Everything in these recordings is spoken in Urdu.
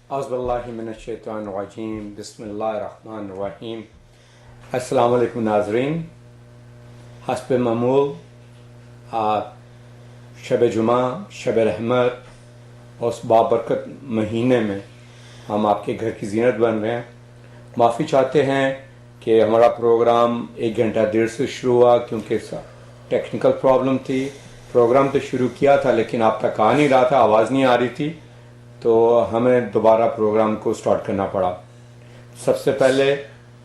اعوذ باللہ من الشیطان الرجیم بسم اللہ الرحمن الرحیم. السلام علیکم ناظرین. حسب معمول شب جمعہ، شب رحمت اور اس بابرکت مہینے میں ہم آپ کے گھر کی زینت بن رہے ہیں. معافی چاہتے ہیں کہ ہمارا پروگرام 1 گھنٹہ دیر سے شروع ہوا کیونکہ ٹیکنیکل پرابلم تھی. پروگرام تو شروع کیا تھا لیکن آپ تک آ نہیں رہا تھا، آواز نہیں آ رہی تھی، تو ہمیں دوبارہ پروگرام کو سٹارٹ کرنا پڑا. سب سے پہلے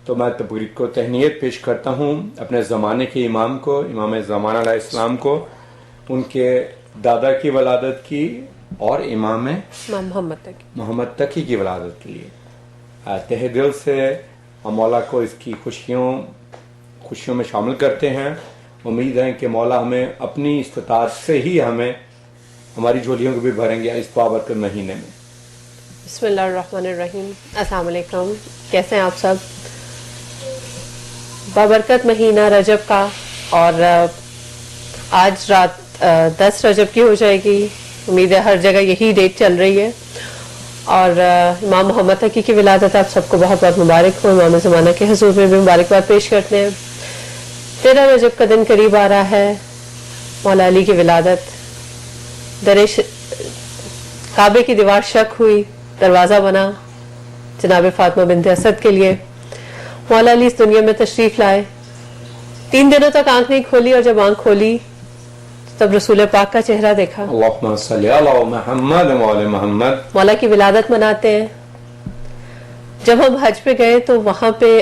تو میں تبریک کو تہنیت پیش کرتا ہوں اپنے زمانے کے امام کو، امام زمانہ علیہ السلام کو، ان کے دادا کی ولادت کی اور امام محمد تقی کی ولادت کے لیے. تہ دل سے ہم مولا کو اس کی خوشیوں میں شامل کرتے ہیں. امید ہے کہ مولا ہمیں اپنی استطاعت سے ہی ہماری جھولیوں کو بھی بھریں گے اس بابرکت مہینے میں. بسم اللہ الرحمن الرحیم. السلام علیکم، کیسے ہیں آپ سب؟ بابرکت مہینہ رجب کا، اور آج رات 10 رجب کی ہو جائے گی. امید ہے ہر جگہ یہی ڈیٹ چل رہی ہے. اور امام محمد تقی کی ولادت آپ سب کو بہت بہت مبارک ہو. امام زمانہ کے حضور میں بھی مبارکباد پیش کرتے ہیں. 13 رجب کا دن قریب آ رہا ہے. مولا علی کی ولادت، کعبے کی دیوار شک ہوئی، دروازہ بنا جناب فاطمہ بنت اسد کے لیے. مولا علی اس دنیا میں تشریف لائے. 3 دنوں تک آنکھ نہیں کھولی، اور جب آنکھ کھولی تب رسول پاک کا چہرہ دیکھا. اللہم صلی علی محمد و علی محمد. مولا کی ولادت مناتے ہیں. جب ہم حج پہ گئے تو وہاں پہ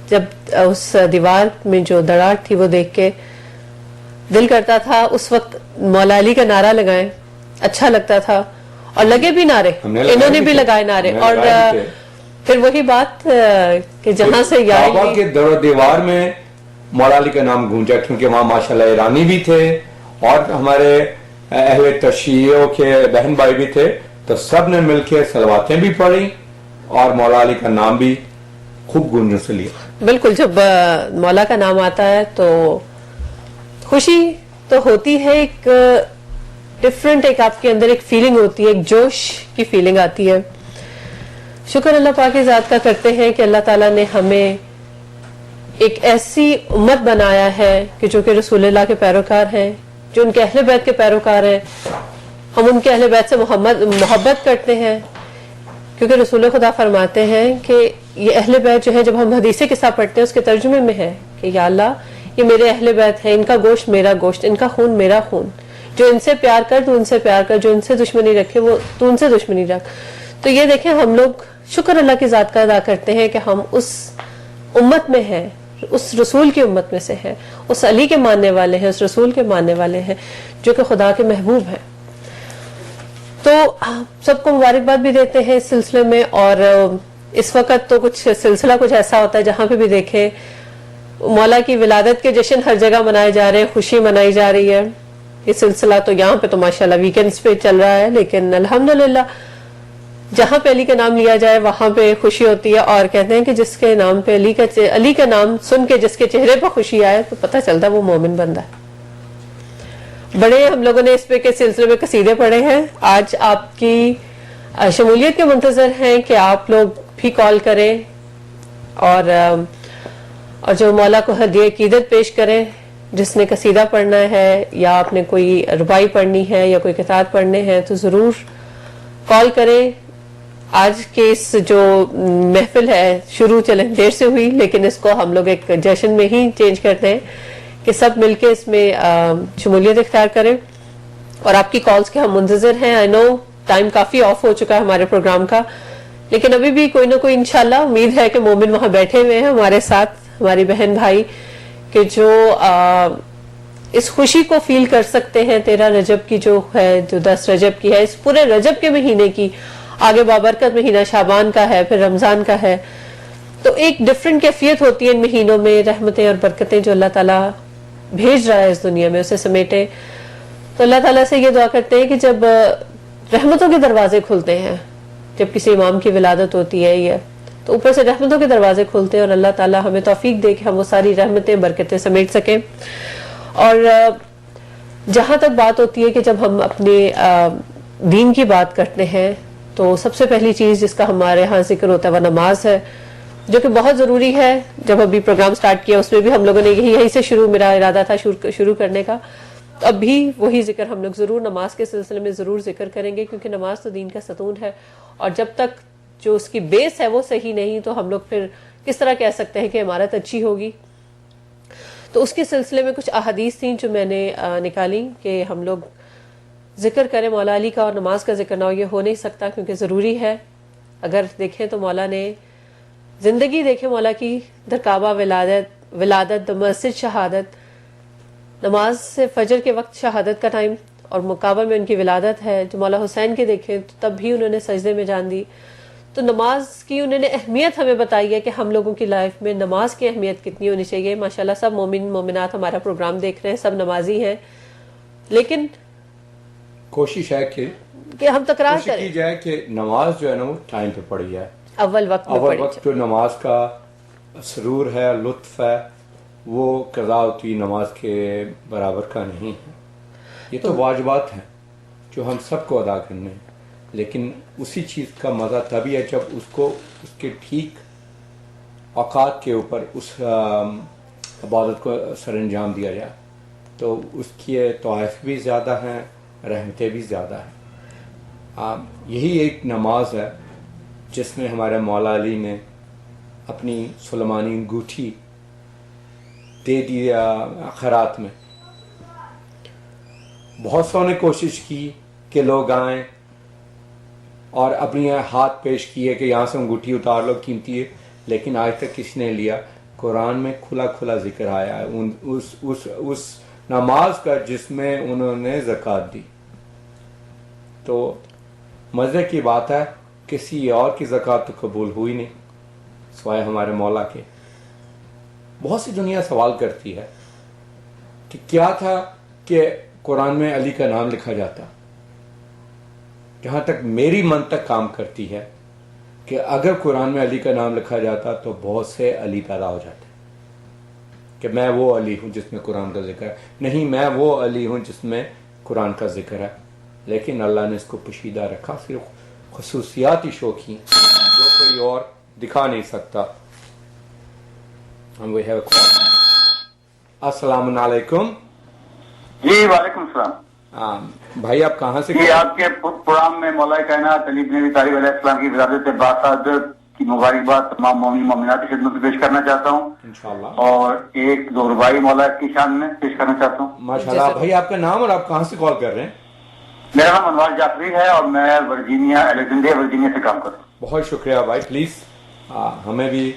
جب اس دیوار میں جو دراڑ تھی وہ دیکھ کے دل کرتا تھا اس وقت مولا علی کا نعرہ لگائیں، اچھا لگتا تھا. اور لگے بھی نعرے، انہوں نے بھی لگائے نعرے. اور پھر وہی بات کہ جہاں سے کعبہ کے در و دیوار میں مولا علی کا نام گونجا، کیونکہ وہاں ماشاءاللہ ایرانی بھی تھے اور ہمارے اہل تشیعوں کے بہن بھائی بھی تھے، تو سب نے مل کے صلواتیں بھی پڑھی اور مولا علی کا نام بھی خوب گونجنے سے لیا. بالکل، جب مولا کا نام آتا ہے تو خوشی تو ہوتی ہے، ایک ڈیفرنٹ ایک آپ کے اندر ایک فیلنگ ہوتی ہے، ایک جوش کی فیلنگ آتی ہے. شکر اللہ پاک کی ذات کا کرتے ہیں کہ اللہ تعالیٰ نے ہمیں ایک ایسی امت بنایا ہے کہ جو کہ رسول اللہ کے پیروکار ہیں، جو ان کے اہل بیت کے پیروکار ہیں. ہم ان کے اہل بیت سے محبت کرتے ہیں، کیونکہ رسول خدا فرماتے ہیں کہ یہ اہل بیت جو ہے، جب ہم حدیث قصہ پڑھتے ہیں اس کے ترجمے میں ہے کہ یا اللہ یہ میرے اہل بیت ہیں، ان کا گوشت میرا گوشت، ان کا خون میرا خون. جو ان سے پیار کر تو ان سے پیار کر، جو ان سے دشمنی رکھے وہ تو ان سے دشمنی رکھ. تو یہ دیکھیں، ہم لوگ شکر اللہ کی ذات کا ادا کرتے ہیں کہ ہم اس امت میں ہیں، اس رسول کی امت میں سے ہیں، اس علی کے ماننے والے ہیں، اس رسول کے ماننے والے ہیں جو کہ خدا کے محبوب ہیں. تو سب کو مبارکباد بھی دیتے ہیں اس سلسلے میں. اور اس وقت تو کچھ سلسلہ کچھ ایسا ہوتا ہے جہاں پہ بھی دیکھیں مولا کی ولادت کے جشن ہر جگہ منائے جا رہے ہیں، خوشی منائی جا رہی ہے. یہ سلسلہ تو یہاں پہ تو ماشاءاللہ ویکینڈز پہ چل رہا ہے، لیکن الحمدللہ جہاں پہ علی کا نام لیا جائے وہاں پہ خوشی ہوتی ہے. اور کہتے ہیں کہ جس کے نام پہ علی کا نام سن کے جس کے چہرے پر خوشی آئے تو پتہ چلتا ہے وہ مومن بندہ ہے. بڑے ہم لوگوں نے اس پہ کے سلسلے میں قصیدے پڑھے ہیں. آج آپ کی شمولیت کے منتظر ہیں کہ آپ لوگ بھی کال کریں اور جو مولا کو ہدیہ عقیدت پیش کریں. جس نے قصیدہ پڑھنا ہے یا آپ نے کوئی ربائی پڑھنی ہے یا کوئی قطعات پڑھنے ہیں تو ضرور کال کریں. آج کے اس جو محفل ہے شروع چلیں دیر سے ہوئی، لیکن اس کو ہم لوگ ایک جشن میں ہی چینج کرتے ہیں کہ سب مل کے اس میں شمولیت اختیار کریں. اور آپ کی کالز کے ہم منتظر ہیں. آئی نو ٹائم کافی آف ہو چکا ہے ہمارے پروگرام کا، لیکن ابھی بھی کوئی نہ کوئی انشاءاللہ امید ہے کہ مومن وہاں بیٹھے ہوئے ہیں ہمارے ساتھ، ہماری بہن بھائی کہ جو اس خوشی کو فیل کر سکتے ہیں. 13 رجب کی جو ہے، جو 10 رجب کی ہے، اس پورے رجب کے مہینے کی، آگے بابرکت مہینہ شعبان کا ہے، پھر رمضان کا ہے. تو ایک ڈفرنٹ کیفیت ہوتی ہے ان مہینوں میں. رحمتیں اور برکتیں جو اللہ تعالیٰ بھیج رہا ہے اس دنیا میں اسے سمیٹے. تو اللہ تعالیٰ سے یہ دعا کرتے ہیں کہ جب رحمتوں کے دروازے کھلتے ہیں، جب کسی امام کی ولادت ہوتی ہے یہ تو اوپر سے رحمتوں کے دروازے کھلتے ہیں، اور اللہ تعالیٰ ہمیں توفیق دے کہ ہم وہ ساری رحمتیں برکتیں سمیٹ سکیں. اور جہاں تک بات ہوتی ہے کہ جب ہم اپنے دین کی بات کرتے ہیں تو سب سے پہلی چیز جس کا ہمارے ہاں ذکر ہوتا ہے وہ نماز ہے، جو کہ بہت ضروری ہے. جب ابھی پروگرام سٹارٹ کیا اس میں بھی ہم لوگوں نے یہیں سے میرا ارادہ تھا شروع کرنے کا. اب بھی وہی ذکر ہم لوگ ضرور نماز کے سلسلے میں ضرور ذکر کریں گے، کیونکہ نماز تو دین کا ستون ہے، اور جب تک جو اس کی بیس ہے وہ صحیح نہیں تو ہم لوگ پھر کس طرح کہہ سکتے ہیں کہ عمارت اچھی ہوگی. تو اس کے سلسلے میں کچھ احادیث تھیں جو میں نے نکالی کہ ہم لوگ ذکر کریں مولا علی کا، اور نماز کا ذکر نہ ہو یہ ہو نہیں سکتا کیونکہ ضروری ہے. اگر دیکھیں تو مولا نے زندگی دیکھیں مولا کی، در کعبہ ولادت، مسجد شہادت، نماز سے فجر کے وقت شہادت کا ٹائم، اور کعبہ میں ان کی ولادت ہے. جو مولا حسین کے دیکھیں تو تب بھی انہوں نے سجدے میں جان دی. تو نماز کی انہوں نے اہمیت ہمیں بتائی ہے کہ ہم لوگوں کی لائف میں نماز کی اہمیت کتنی ہونی چاہیے. ماشاءاللہ سب مومن مومنات ہمارا پروگرام دیکھ رہے ہیں، سب نمازی ہیں، لیکن کوشش ہے کہ ہم تکرار کریں، کی جائے کہ نماز جو ہے نا وہ ٹائم پہ پڑھی جائے. اول وقت جو نماز کا سرور ہے، لطف ہے، وہ قضا ہوتی نماز کے برابر کا نہیں ہے. یہ تو واجبات ہیں جو ہم سب کو ادا کرنے ہیں، لیکن اسی چیز کا مزہ تبھی ہے جب اس کو اس کے ٹھیک اوقات کے اوپر اس عبادت کو سر انجام دیا جائے. تو اس کی طوائف بھی زیادہ ہیں، رحمتیں بھی زیادہ ہیں. یہی ایک نماز ہے جس میں ہمارے مولا علی نے اپنی سلیمانی انگوٹھی دے دیا خیرات میں. بہت سو نے کوشش کی کہ لوگ آئیں اور اپنی ہاتھ پیش کیے کہ یہاں سے انگوٹھی اتار لو، قیمتی ہے، لیکن آج تک کس نے لیا. قرآن میں کھلا ذکر آیا ہے اس نماز کا جس میں انہوں نے زکوٰۃ دی. تو مزے کی بات ہے کسی اور کی زکوٰۃ تو قبول ہوئی نہیں سوائے ہمارے مولا کے. بہت سی دنیا سوال کرتی ہے کہ کیا تھا کہ قرآن میں علی کا نام لکھا جاتا. جہاں تک میری منطق کام کرتی ہے کہ اگر قرآن میں علی کا نام لکھا جاتا تو بہت سے علی پیدا ہو جاتے کہ میں وہ علی ہوں جس میں قرآن کا ذکر ہے. نہیں، میں وہ علی ہوں جس میں قرآن کا ذکر ہے، لیکن اللہ نے اس کو پوشیدہ رکھا، صرف خصوصیاتی شو کی جو کوئی اور دکھا نہیں سکتا. السلام علیکم. جی وعلیکم السلام. بھائی آپ کہاں سے؟ جی آپ کے پروگرام میں مولا کائنات علی بن ابی طالب علیہ السلام کی ولادت باسعادت کی مبارکباد تمام مومن مومنات کی خدمت میں پیش کرنا چاہتا ہوں انشاءاللہ، اور ایک دو رباعی مولا کی شان میں پیش کرنا چاہتا ہوں. ماشاءاللہ. بھائی آپ کا نام اور آپ کہاں سے کال کر رہے ہیں؟ میرا نام انوار جعفری ہے اور میں الیگزینڈریا ورجینیا سے کام کرتا ہوں. بہت شکریہ بھائی. پلیز ہمیں بھی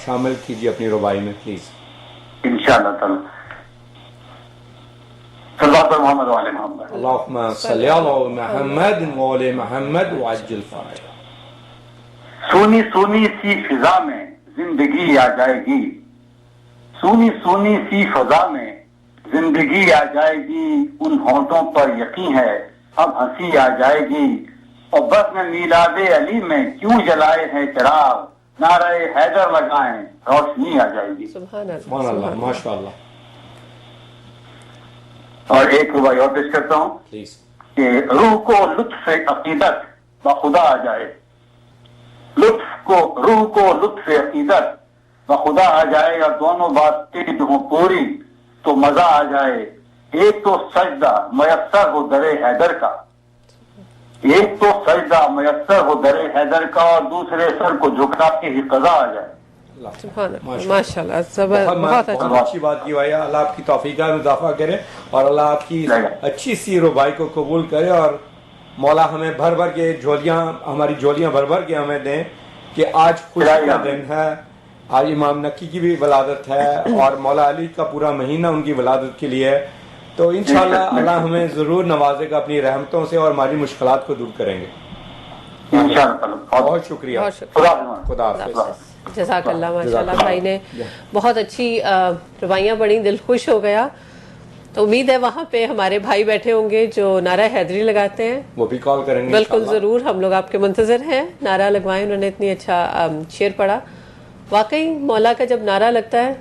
شامل کیجیے اپنی ربائی میں پلیز. انشاءاللہ تعالی. صلی اللہ محمد وعلی محمد. اللہم صلی علی محمد وعلی محمد وعجل فرج. سونی سونی سی فضا میں زندگی آ جائے گی، سونی سونی سی فضا میں زندگی آ جائے گی، ان ہونٹوں پر یقین ہے اب ہنسی آ جائے گی، اور بس میں میلاد علی میں کیوں جلائے ہیں چراغ، نعرہ حیدر لگائیں روشنی آ جائے گی. سبحان اللہ، سبحان اللہ، ماشاء اللہ. اور ایک رباعی اور پیش کرتا ہوں پلیز. کہ روح کو لطف عقیدت بخدا آ جائے، روح کو لطف عقیدت بخدا آ جائے، اور دونوں باتیں جو ہوں پوری تو مزہ آ جائے. ایک تو سجدہ میسر ہو در حیدر کا، ایک تو سجدہ میسر ہو در حیدر کا، اور دوسرے سر کو جھکا کے ہی قضا آ جائے. ماشاءاللہ، بہت اچھی بات کی بھائی. اللہ آپ کی توفیق میں اضافہ کرے اور اللہ آپ کی اچھی سی ربائی کو قبول کرے، اور مولا ہمیں بھر بھر کے جھولیاں، ہماری جھولیاں بھر بھر کے ہمیں دیں کہ آج خوشی کا دن ہے. آج امام نقی کی بھی ولادت ہے اور مولا علی کا پورا مہینہ ان کی ولادت کے لیے ہے. تو انشاءاللہ اللہ ہمیں ضرور نوازے گا اپنی رحمتوں سے اور ہماری مشکلات کو دور کریں گے. بہت شکریہ. خدا حافظ. جزاک اللہ. ماشاءاللہ بھائی نے بہت اچھی روایاں پڑھی، دل خوش ہو گیا. تو امید ہے وہاں پہ ہمارے بھائی بیٹھے ہوں گے جو نعرہ حیدری لگاتے ہیں، وہ بھی کال کریں گے. بالکل ضرور، ہم لوگ آپ کے منتظر ہیں. نعرہ لگوائیں، انہوں نے اتنی اچھا شعر پڑھا. واقعی مولا کا جب نعرہ لگتا ہے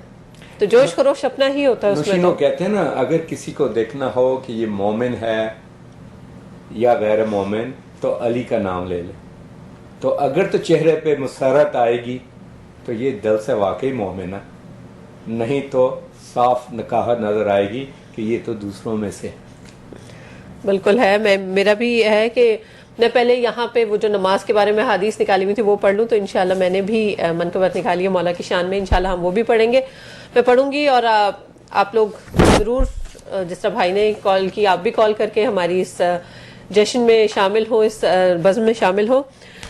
تو جوش خروش اپنا ہی ہوتا ہے اس میں. کہتے ہیں نا اگر کسی کو دیکھنا ہو کہ یہ مومن ہے یا غیر مومن تو علی کا نام لے لیں. تو اگر تو چہرے پہ مسرت آئے گی تو یہ دل سے واقعی مومن ہے, نہیں تو صاف نکاحت نظر آئے گی کہ یہ تو دوسروں میں سے. بالکل ہے. میرا بھی ہے کہ میں پہلے یہاں پہ وہ جو نماز کے بارے میں حدیث نکالی ہوئی تھی وہ پڑھ لوں, تو انشاءاللہ میں نے بھی منقبت نکالی ہے مولا کی شان میں, انشاءاللہ ہم وہ بھی پڑھیں گے, میں پڑھوں گی. اور آپ لوگ ضرور, جس طرح بھائی نے کال کی, آپ بھی کال کر کے ہماری اس جشن میں شامل ہو, اس بزم میں شامل ہو.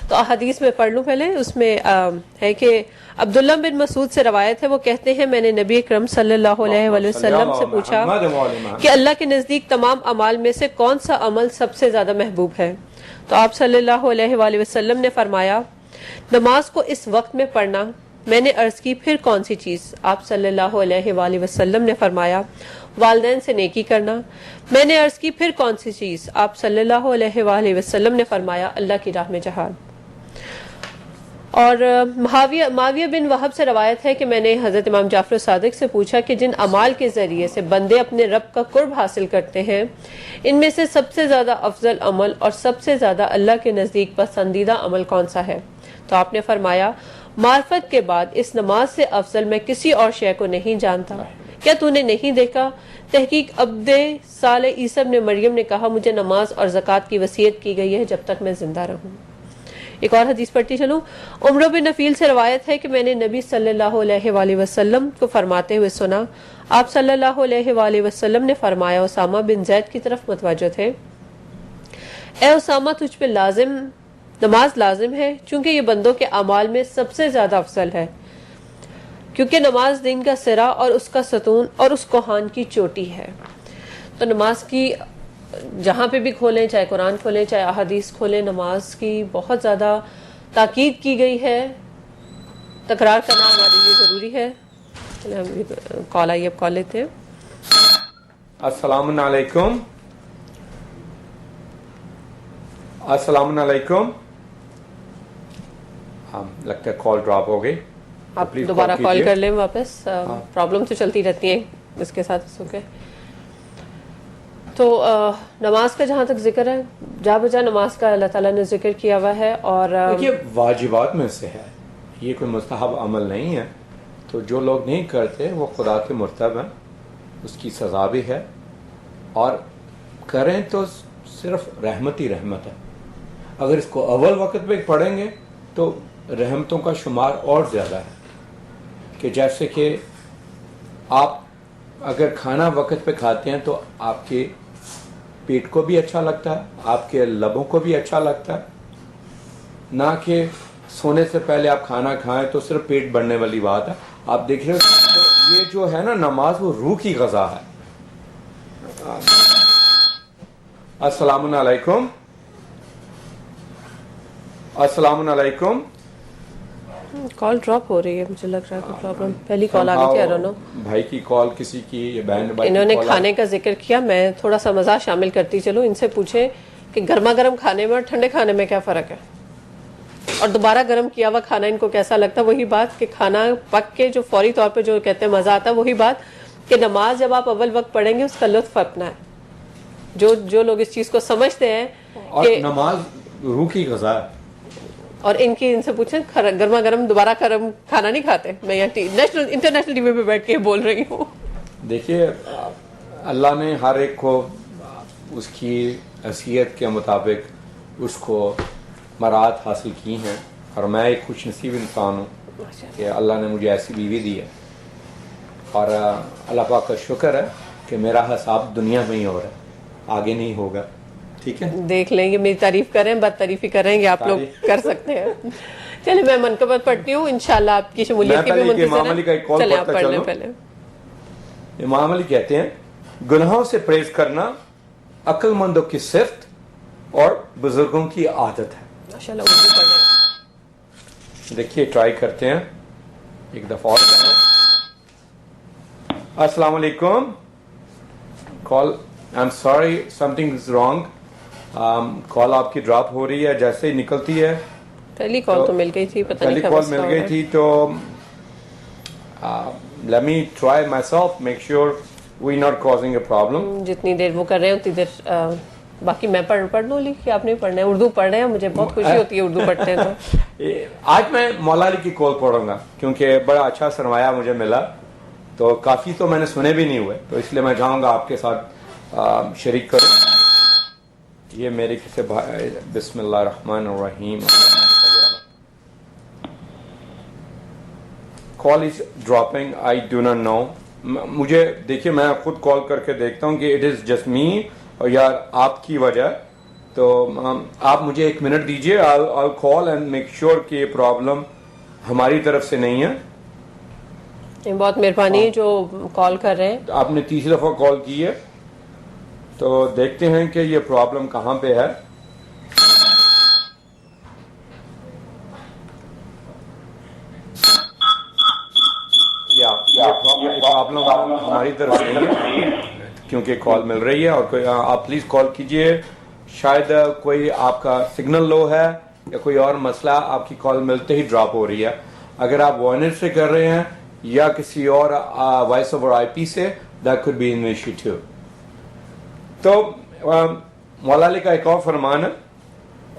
تو حدیث میں پڑھ لوں پہلے. اس میں ہے کہ عبداللہ بن مسعود سے روایت ہے, وہ کہتے ہیں میں نے نبی اکرم صلی اللہ علیہ وآلہ وسلم سے پوچھا کہ اللہ کے نزدیک تمام اعمال میں سے کون سا عمل سب سے زیادہ محبوب ہے؟ تو آپ صلی اللہ علیہ وآلہ وسلم نے فرمایا نماز کو اس وقت میں پڑھنا. میں نے عرض کی پھر کون سی چیز؟ آپ صلی اللہ علیہ وآلہ وسلم نے فرمایا والدین سے نیکی کرنا. میں نے عرض کی پھر کون سی چیز؟ آپ صلی اللہ علیہ وآلہ وسلم نے فرمایا اللہ کی راہ میں جہاد. اور معاویہ بن وہب سے روایت ہے کہ میں نے حضرت امام جعفر صادق سے پوچھا کہ جن اعمال کے ذریعے سے بندے اپنے رب کا قرب حاصل کرتے ہیں ان میں سے سب سے زیادہ افضل عمل اور سب سے زیادہ اللہ کے نزدیک پسندیدہ عمل کون سا ہے؟ تو آپ نے فرمایا معرفت کے بعد اس نماز سے افضل میں کسی اور شے کو نہیں جانتا. کیا تو نے نہیں دیکھا؟ تحقیق عبد صالح عیسی ابن مریم نے کہا مجھے نماز اور زکوٰۃ کی وصیت کی گئی ہے جب تک میں زندہ رہوں. ایک اور حدیث پڑھتی چلوں. عمر بن نفیل سے روایت ہے کہ میں نے نبی صلی اللہ علیہ وآلہ وسلم کو فرماتے ہوئے سنا. آپ صلی اللہ علیہ وآلہ وسلم نے فرمایا اسامہ بن زید کی طرف متوجہ تھے, اے اسامہ تجھ پہ نماز لازم ہے چونکہ یہ بندوں کے اعمال میں سب سے زیادہ افضل ہے, کیونکہ نماز دین کا سرا اور اس کا ستون اور اس کوہان کی چوٹی ہے. تو نماز کی جہاں پہ بھی کھولیں, چاہے قرآن کھولیں چاہے احادیث کھولیں, نماز کی بہت زیادہ تاکید کی گئی ہے. تکرار کرنا ہمارے لیے ضروری ہے. چلیں ہم کال آئیے, اب کال لیتے ہیں. السلام علیکم. السلام علیکم. ہاں لگتا ہے کال ڈراپ ہو گئی, آپ دوبارہ کال کر لیں واپس. پرابلم تو چلتی رہتی ہیں اس کے ساتھ. اوکے, تو نماز کا جہاں تک ذکر ہے, جا بجا نماز کا اللہ تعالیٰ نے ذکر کیا ہوا ہے. اور یہ واجبات میں سے ہے, یہ کوئی مستحب عمل نہیں ہے. تو جو لوگ نہیں کرتے وہ خدا کے مرتب ہیں, اس کی سزا بھی ہے, اور کریں تو صرف رحمت ہی رحمت ہے. اگر اس کو اول وقت پہ پڑھیں گے تو رحمتوں کا شمار اور زیادہ ہے. کہ جیسے کہ آپ اگر کھانا وقت پہ کھاتے ہیں تو آپ کے پیٹ کو بھی اچھا لگتا ہے, آپ کے لبوں کو بھی اچھا لگتا ہے, نہ کہ سونے سے پہلے آپ کھانا کھائیں تو صرف پیٹ بھرنے والی بات ہے. آپ دیکھ رہے ہو یہ جو ہے نا نماز, وہ روح کی غذا ہے. السلام علیکم. السلام علیکم. کال ڈراپ ہو رہی ہے, مجھے لگ رہا ہے کوئی پرابلم. پہلی کال آ گئی تھی, آئی ڈونٹ نو. بھائی کی کال کسی کی, بہن بھائی انہوں نے کھانے کا ذکر کیا, میں تھوڑا سا مزاح شامل کرتی چلوں. ان سے پوچھیں کہ گرما گرم کھانے میں اور ٹھنڈے کھانے میں کیا فرق ہے, اور دوبارہ گرم کیا ہوا کھانا ان کو کیسا لگتا ہے. وہی بات کہ کھانا پک کے جو فوری طور پہ جو کہتے ہیں مزہ آتا ہے, وہی بات کہ نماز جب آپ اول وقت پڑھیں گے اس کا لطف اپنا ہے. جو لوگ اس چیز کو سمجھتے ہیں کہ نماز روح کی غذا ہے, اور ان سے پوچھیں گرما گرم دوبارہ گرم کھانا نہیں کھاتے. میں یہاں انٹرنیشنل ٹی وی پہ بیٹھ کے بول رہی ہوں. دیکھیے اللہ نے ہر ایک کو اس کی حیثیت کے مطابق اس کو مراحت حاصل کی ہیں, اور میں ایک خوش نصیب انسان ہوں کہ اللہ نے مجھے ایسی بیوی دی ہے, اور اللہ پاک کا شکر ہے کہ میرا حساب دنیا میں ہی ہو رہا ہے, آگے نہیں ہوگا. ٹھیک ہے, دیکھ لیں گے. میری تعریف کریں, بد تعریفی کریں گے, آپ لوگ کر سکتے ہیں. چلے میں منقبت پڑھتی ہوں, انشاءاللہ آپ کی شمولیت کی بھی منتظر ہیں. چلیں آپ پڑھ لیں پہلے. امام علی کہتے ہیں گناہوں سے پرہیز کرنا عقل مندوں کی صفت اور بزرگوں کی عادت ہے. ماشاءاللہ اردو پڑھ لیں. دیکھیے ٹرائی کرتے ہیں ایک دفعہ اور. السلام علیکم. Call, I am sorry something is wrong. Call آپ کی ڈراپ ہو رہی ہے, جیسے ہی نکلتی ہے. پہلی کال تو مل گئی تھی, پتہ نہیں پہلی کال مل گئی تھی. تو let me try myself, make sure we're not causing a problem. جتنی دیر وہ کر رہے ہیں اتنی دیر باقی میں پڑھ لوں کہ آپ نے پڑھنا ہے. اردو پڑھ رہے ہیں, مجھے بہت خوشی ہوتی ہے اردو پڑھتے ہیں تو. آج میں مولا علی کی کال پڑھوں گا کیونکہ بڑا اچھا سرمایہ مجھے ملا, تو کافی تو میں نے سنے بھی نہیں ہوئے, تو اس لیے میں چاہوں گا آپ کے ساتھ شریک کروں. یہ میرے کسی بسم اللہ الرحمن الرحیم. Call is dropping, I do not know. مجھے دیکھیے میں خود کال کر کے دیکھتا ہوں کہ اٹ از جسٹ می اور یا آپ کی وجہ. تو آپ مجھے 1 منٹ دیجیے, I'll call and make sure کہ یہ پرابلم ہماری طرف سے نہیں ہے. بہت مہربانی جو کال کر رہے ہیں. آپ نے تیسری دفعہ کال کی ہے, تو دیکھتے ہیں کہ یہ پرابلم کہاں پہ ہے. یہ پرابلم ہماری طرف سے نہیں ہے کیونکہ کال مل رہی ہے. اور آپ پلیز کال کیجئے, شاید کوئی آپ کا سگنل لو ہے یا کوئی اور مسئلہ, آپ کی کال ملتے ہی ڈراپ ہو رہی ہے. اگر آپ وائنٹ سے کر رہے ہیں یا کسی اور وائس اوور آئی پی سے, that could be an issue too. تو مولا علی کا ایک اور فرمان ہے,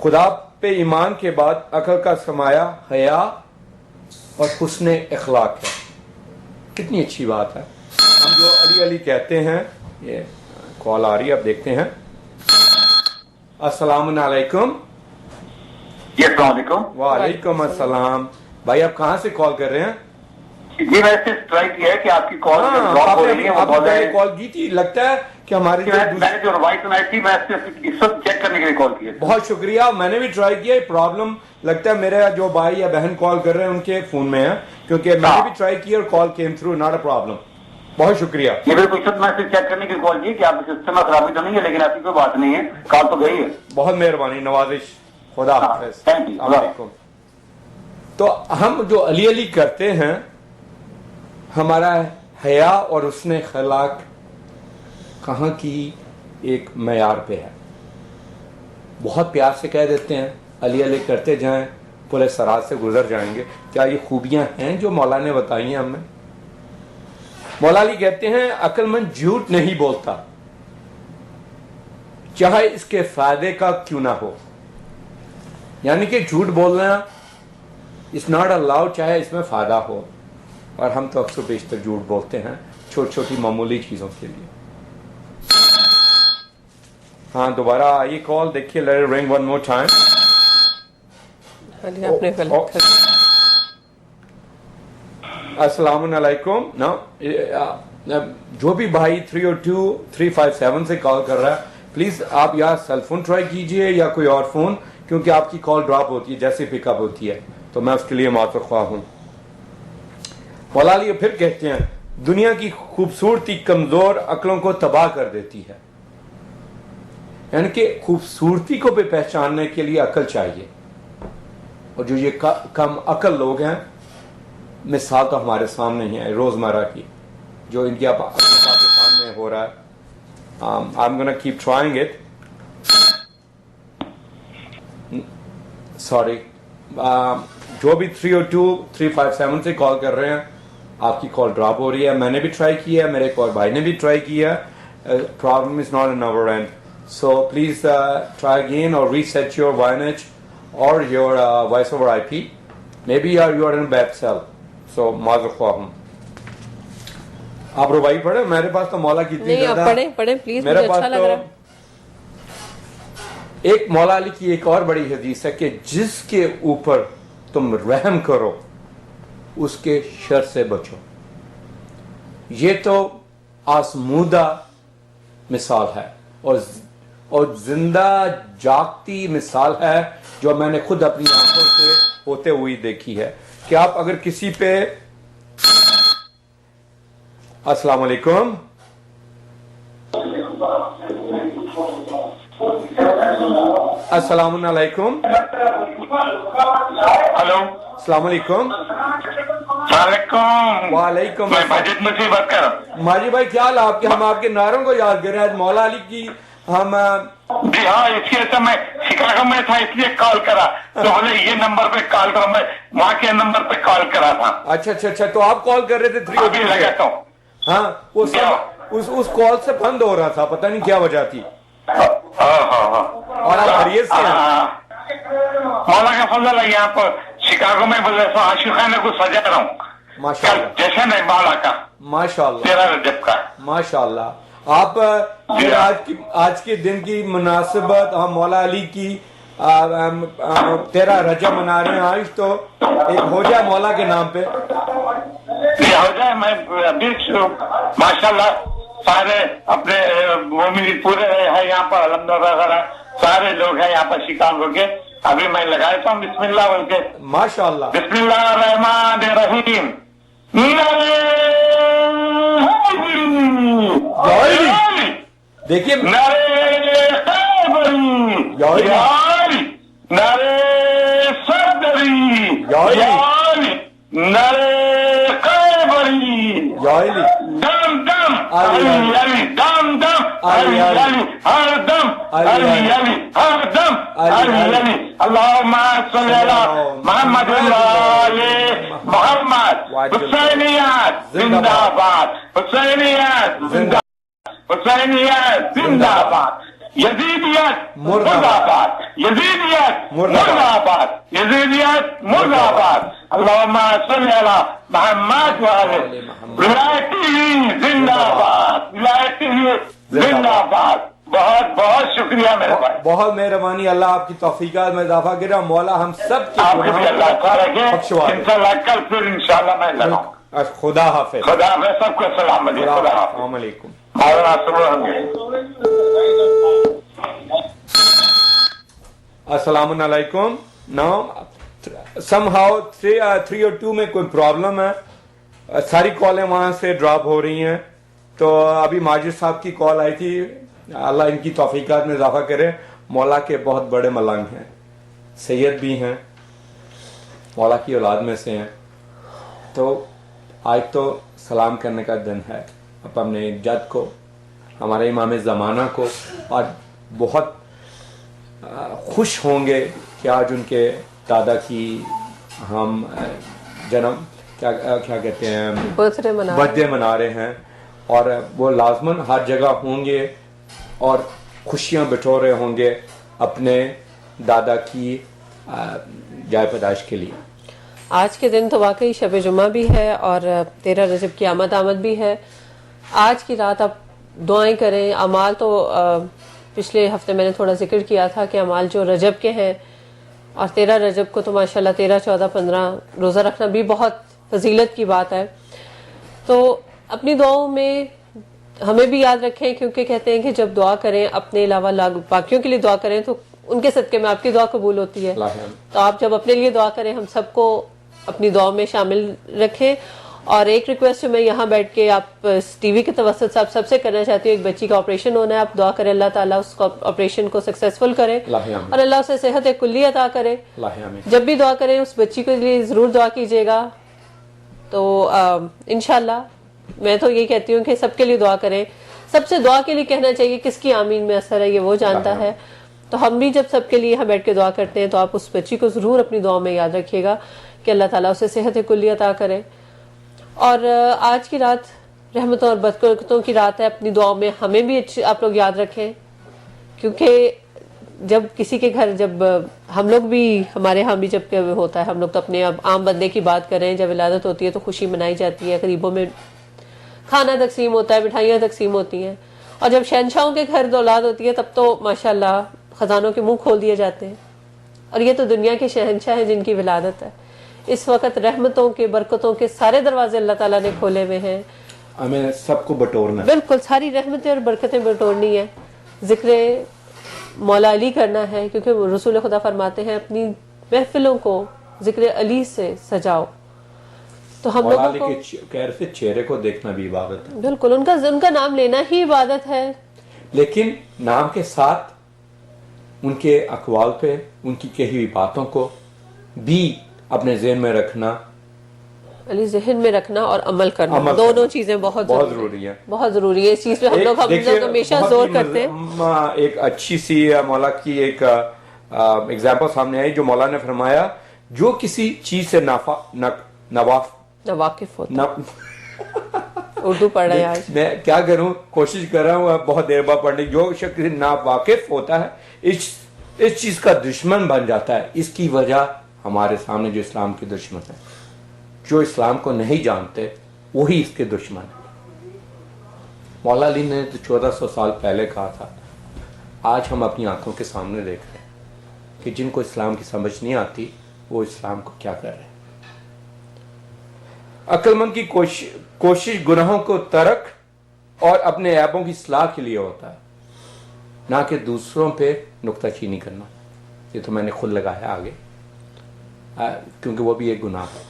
خدا پہ ایمان کے بعد عقل کا سرمایہ حیا اور حسن اخلاق ہے. کتنی اچھی بات ہے. ہم جو علی علی کہتے ہیں, یہ کال آ رہی ہے, اب دیکھتے ہیں. السلام علیکم. جی السلام علیکم. وعلیکم السلام. بھائی آپ کہاں سے کال کر رہے ہیں؟ جی ویسے ٹرائی کیا ہے کہ آپ کی کال ڈراپ ہو رہی ہے. آپ نے کال کی تھی, لگتا ہے کہ ہماری میں نے جو روایت سنائی تھی میں اس وقت چیک کرنے کے لیے کال کی ہے. بہت شکریہ. میں نے بھی ٹرائی کیا. پرابلم لگتا ہے میرے جو بھائی یا بہن کال کر رہے ہیں ان کے فون میں ہے, کیونکہ میں نے بھی ٹرائی کیا اور call came through, not a problem. بہت شکریہ. یہ بالکل سب میں چیک کرنے کے لیے کال کی کہ آپ سسٹم میں خرابی تو نہیں ہے, لیکن ایسی کوئی بات نہیں ہے, کال تو گئی ہے. بہت مہربانی, نوازش. خدا حافظ. السلام علیکم. تو ہم جو علی علی کرتے ہیں, ہمارا حیا اور حسن اخلاق کہاں کی ایک معیار پہ ہے. بہت پیار سے کہہ دیتے ہیں علی علی کرتے جائیں, پورے سرات سے گزر جائیں گے. کیا یہ خوبیاں ہیں جو مولا نے بتائی ہیں ہمیں؟ مولا علی کہتے ہیں عقل مند جھوٹ نہیں بولتا, چاہے اس کے فائدے کا کیوں نہ ہو. یعنی کہ جھوٹ بولنا از ناٹ الاؤڈ, چاہے اس میں فائدہ ہو. اور ہم تو اکثر بیشتر جھوٹ بولتے ہیں چھوٹی چھوٹی معمولی چیزوں کے لیے. ہاں دوبارہ آئیے کال, دیکھیے, لیٹ اٹ رنگ ون مور ٹائم. السلام علیکم. جو بھی بھائی 302-357 سے کال کر رہا ہے, پلیز آپ یا سیل فون ٹرائی کیجئے یا کوئی اور فون, کیونکہ آپ کی کال ڈراپ ہوتی ہے جیسے پک اپ ہوتی ہے, تو میں اس کے لیے معذرت خواہ ہوں. مولا علی پھر کہتے ہیں دنیا کی خوبصورتی کمزور عقلوں کو تباہ کر دیتی ہے. یعنی کہ خوبصورتی کو بھی پہچاننے کے لیے عقل چاہیے, اور جو یہ کم عقل لوگ ہیں, مثال تو ہمارے سامنے ہی ہے روزمرہ کی, جو ان کی پاکستان میں ہو رہا ہے. I'm gonna keep trying it. Sorry. جو بھی 302-357 سے کال کر رہے ہیں, آپ کی کال ڈراپ ہو رہی ہے. میں نے بھی ٹرائی کیا ہے, میرے ایک اور بھائی نے بھی ٹرائی کیا ہے. Problem is not in our end. So please try again or reset your YNH or your voice over IP. Maybe you are in a bad cell. So معذرت خواہ ہوں. آپ ربائی پڑھیں, میرے پاس تو مولا کی نہیں, آپ پڑھیں پلیز, مجھے اچھا لگ رہا ہے. ایک مولا علی کی ایک اور بڑی حدیث ہے کہ جس کے اوپر تم رحم کرو اس کے شر سے بچو. یہ تو آزمودہ مثال ہے اور زندہ جاگتی مثال ہے جو میں نے خود اپنی آنکھوں سے ہوتے ہوئی دیکھی ہے. کہ آپ اگر کسی پہ, السلام علیکم, السلام علیکم, ہلو, السلام علیکم. وعلیکم السلام. ماجد بھائی کیا حال آپ کے؟ ہم آپ کے نعروں کو یاد کر رہے ہیں, مولا علی کی ہم. جی ہاں, اس لیے میں شکاگو میں تھا, اس لیے کال کرا, تو ہمیں یہ نمبر پہ کال کرا, میں وہاں کے نمبر پہ کال کرا تھا. اچھا, تو آپ کال کر رہے تھے 302 سے. ہاں, اس کال سے بند ہو رہا تھا, پتہ نہیں کیا وجہ تھی. اور آپ خیریت سے ہیں؟ مولا کا فضل ہے. یہاں پر شکاگو میں بولے سو عاشقانہ کو سجا رہا ہوں ماشاء اللہ جشن ہے مولا کا ماشاء اللہ 13 رجب کا. ماشاء اللہ. آپ یہ آج کے دن کی مناسبت ہم مولا علی کی 13 رجب منا رہے ہیں. آج تو ایک ہو جائے مولا کے نام پہ یہ ہو جائے. میں ابھی ماشاء اللہ سارے اپنے مومنین پورے ہیں یہاں پر الحمدللہ سارے لوگ ہیں یہاں پر شکاگو کے. ابھی میں لگایا ہوں بسم اللہ بول کے. ماشاء اللہ. بسم اللہ الرحمن الرحیم. دیکھیے نعرے نعرے صدری نعرے دم دم علی علی دم دم علی علی ہر دم علی علی ہر دم علی علی. اللہم صلی علی محمد علی محمد. حسینیات زندہ باد حسینیات زندہ حسینیات زندہ باد. یزیدیت مرد آباد یزیدیت مرد آباد یزیدیت مرد آباد. اللہم صلی علی محمد وعلی ولایتی زندہ باد ولایتی زندہ باد. بہت بہت شکریہ میرے بھائی. بہت مہربانی. اللہ آپ کی توفیقات میں اضافہ کرے. مولا ہم سب کے آپ بھی اللہ تعالیٰ رکھے. بخشوا دے. انشاءاللہ کل پھر انشاءاللہ میں لگاؤں. خدا حافظ. خدا حافظ. سب کو سلام علیکم. خدا حافظ. السلام علیکم. السلام علیکم. نو سم ہاؤ 3 اور 2 میں کوئی پرابلم ہے. ساری کالیں وہاں سے ڈراپ ہو رہی ہیں. تو ابھی ماجد صاحب کی کال آئی تھی. اللہ ان کی توفیقات میں اضافہ کرے. مولا کے بہت بڑے ملنگ ہیں, سید بھی ہیں, مولا کی اولاد میں سے ہیں. تو آج تو سلام کرنے کا دن ہے اپنے جد کو, ہمارے امام زمانہ کو. اور بہت خوش ہوں گے کہ آج ان کے دادا کی ہم جنم کیا کہتے ہیں برتھ ڈے منا رہے ہیں. اور وہ لازماً ہر جگہ ہوں گے اور خوشیاں بٹور رہے ہوں گے اپنے دادا کی جائے پیدائش کے لیے. آج کے دن تو واقعی شب جمعہ بھی ہے اور 13 رجب کی آمد بھی ہے. آج کی رات آپ دعائیں کریں. اعمال تو پچھلے ہفتے میں نے تھوڑا ذکر کیا تھا کہ اعمال جو رجب کے ہیں اور 13 رجب کو تو ماشاءاللہ 13 14 15 روزہ رکھنا بھی بہت فضیلت کی بات ہے. تو اپنی دعاؤں میں ہمیں بھی یاد رکھیں, کیونکہ کہتے ہیں کہ جب دعا کریں اپنے علاوہ باقیوں کے لیے دعا کریں تو ان کے صدقے میں آپ کی دعا قبول ہوتی ہے. تو آپ جب اپنے لیے دعا کریں ہم سب کو اپنی دعا میں شامل رکھیں. اور ایک ریکویسٹ جو میں یہاں بیٹھ کے آپ ٹی وی کے توسط سے آپ سب سے کرنا چاہتی ہوں, ایک بچی کا آپریشن ہونا ہے. آپ دعا کریں اللہ تعالیٰ اس کو آپریشن کو سکسیسفل کرے اور اللہ اسے صحت کلی عطا کرے. جب بھی دعا کریں اس بچی کے لیے ضرور دعا کیجیے گا. تو انشاءاللہ میں تو یہ کہتی ہوں کہ سب کے لیے دعا کریں. سب سے دعا کے لیے کہنا چاہیے, کس کی آمین میں اثر ہے یہ وہ جانتا ہے. تو ہم بھی جب سب کے لیے یہاں بیٹھ کے دعا کرتے ہیں تو آپ اس بچی کو ضرور اپنی دعا میں یاد رکھیے گا کہ اللہ تعالیٰ اسے صحت کلی عطا کرے. اور آج کی رات رحمتوں اور برکتوں کی رات ہے. اپنی دعاؤں میں ہمیں بھی آپ لوگ یاد رکھیں, کیونکہ جب کسی کے گھر جب ہم لوگ بھی ہمارے ہاں بھی جب ہوتا ہے, ہم لوگ تو اپنے عام بندے کی بات کریں, جب ولادت ہوتی ہے تو خوشی منائی جاتی ہے, غریبوں میں کھانا تقسیم ہوتا ہے, مٹھائیاں تقسیم ہوتی ہیں. اور جب شہنشاہوں کے گھر اولاد ہوتی ہے تب تو ماشاءاللہ خزانوں کے منہ کھول دیے جاتے ہیں. اور یہ تو دنیا کے شہنشاہ ہیں جن کی ولادت ہے. اس وقت رحمتوں کے برکتوں کے سارے دروازے اللہ تعالیٰ نے کھولے ہوئے ہیں, ہمیں سب کو بٹورنا ہے. بالکل ساری رحمتیں اور برکتیں بٹورنی ہے. ذکر مولا علی کرنا ہے, کیونکہ رسول خدا فرماتے ہیں اپنی محفلوں کو ذکر علی سے سجاؤ. تو ہم لوگوں کو چہرے کو دیکھنا بھی عبادت ہے. بالکل ان کا نام لینا ہی عبادت ہے. لیکن نام کے ساتھ ان کے اقوال پہ, ان کی کہی ہوئی باتوں کو بھی اپنے ذہن میں رکھنا, علی ذہن میں رکھنا اور عمل کرنا, دونوں چیزیں بہت ضروری ہے. بہت ضروری ہے. اس چیز پہ ہم لوگ ہمیشہ زور کرتے ہیں. ایک اچھی سی مولا کی ایک ایگزامپل سامنے آئی جو مولا نے فرمایا, جو کسی چیز سے ناواقف ہوتا اردو پڑھ رہے ہیں آج. میں کیا کروں, کوشش کر رہا ہوں بہت دیر بعد پڑھنے. جو شخص ناواقف ہوتا ہے اس چیز کا دشمن بن جاتا ہے. اس کی وجہ ہمارے سامنے جو اسلام کے دشمن ہیں, جو اسلام کو نہیں جانتے وہی اس کے دشمن ہیں. مولا علی نے تو 1400 سال پہلے کہا تھا, آج ہم اپنی آنکھوں کے سامنے دیکھ رہے ہیں کہ جن کو اسلام کی سمجھ نہیں آتی وہ اسلام کو کیا کر رہے ہیں. عقل مند کی کوشش گناہوں کو ترک اور اپنے عیبوں کی اصلاح کے لیے ہوتا ہے, نہ کہ دوسروں پہ نکتہ چینی کرنا. یہ تو میں نے خود لگایا آگے, کیونکہ وہ بھی ایک گناہ ہے.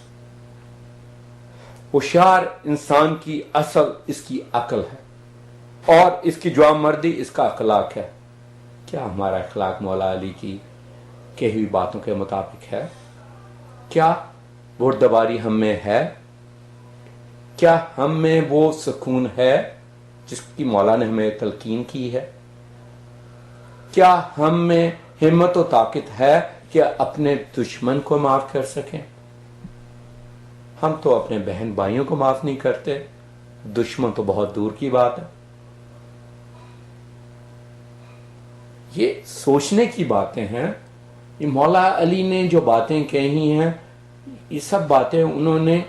ہوشیار انسان کی اصل اس کی عقل ہے اور اس کی جوان مردی اس کا اخلاق ہے. کیا ہمارا اخلاق مولا علی کی کہی ہوئی باتوں کے مطابق ہے؟ کیا بردباری ہم میں ہے؟ کیا ہم میں وہ سکون ہے جس کی مولا نے ہمیں تلقین کی ہے؟ کیا ہم میں ہمت و طاقت ہے کہ اپنے دشمن کو معاف کر سکیں؟ ہم تو اپنے بہن بھائیوں کو معاف نہیں کرتے, دشمن تو بہت دور کی بات ہے. یہ سوچنے کی باتیں ہیں. یہ مولا علی نے جو باتیں کہی ہیں, یہ سب باتیں انہوں نے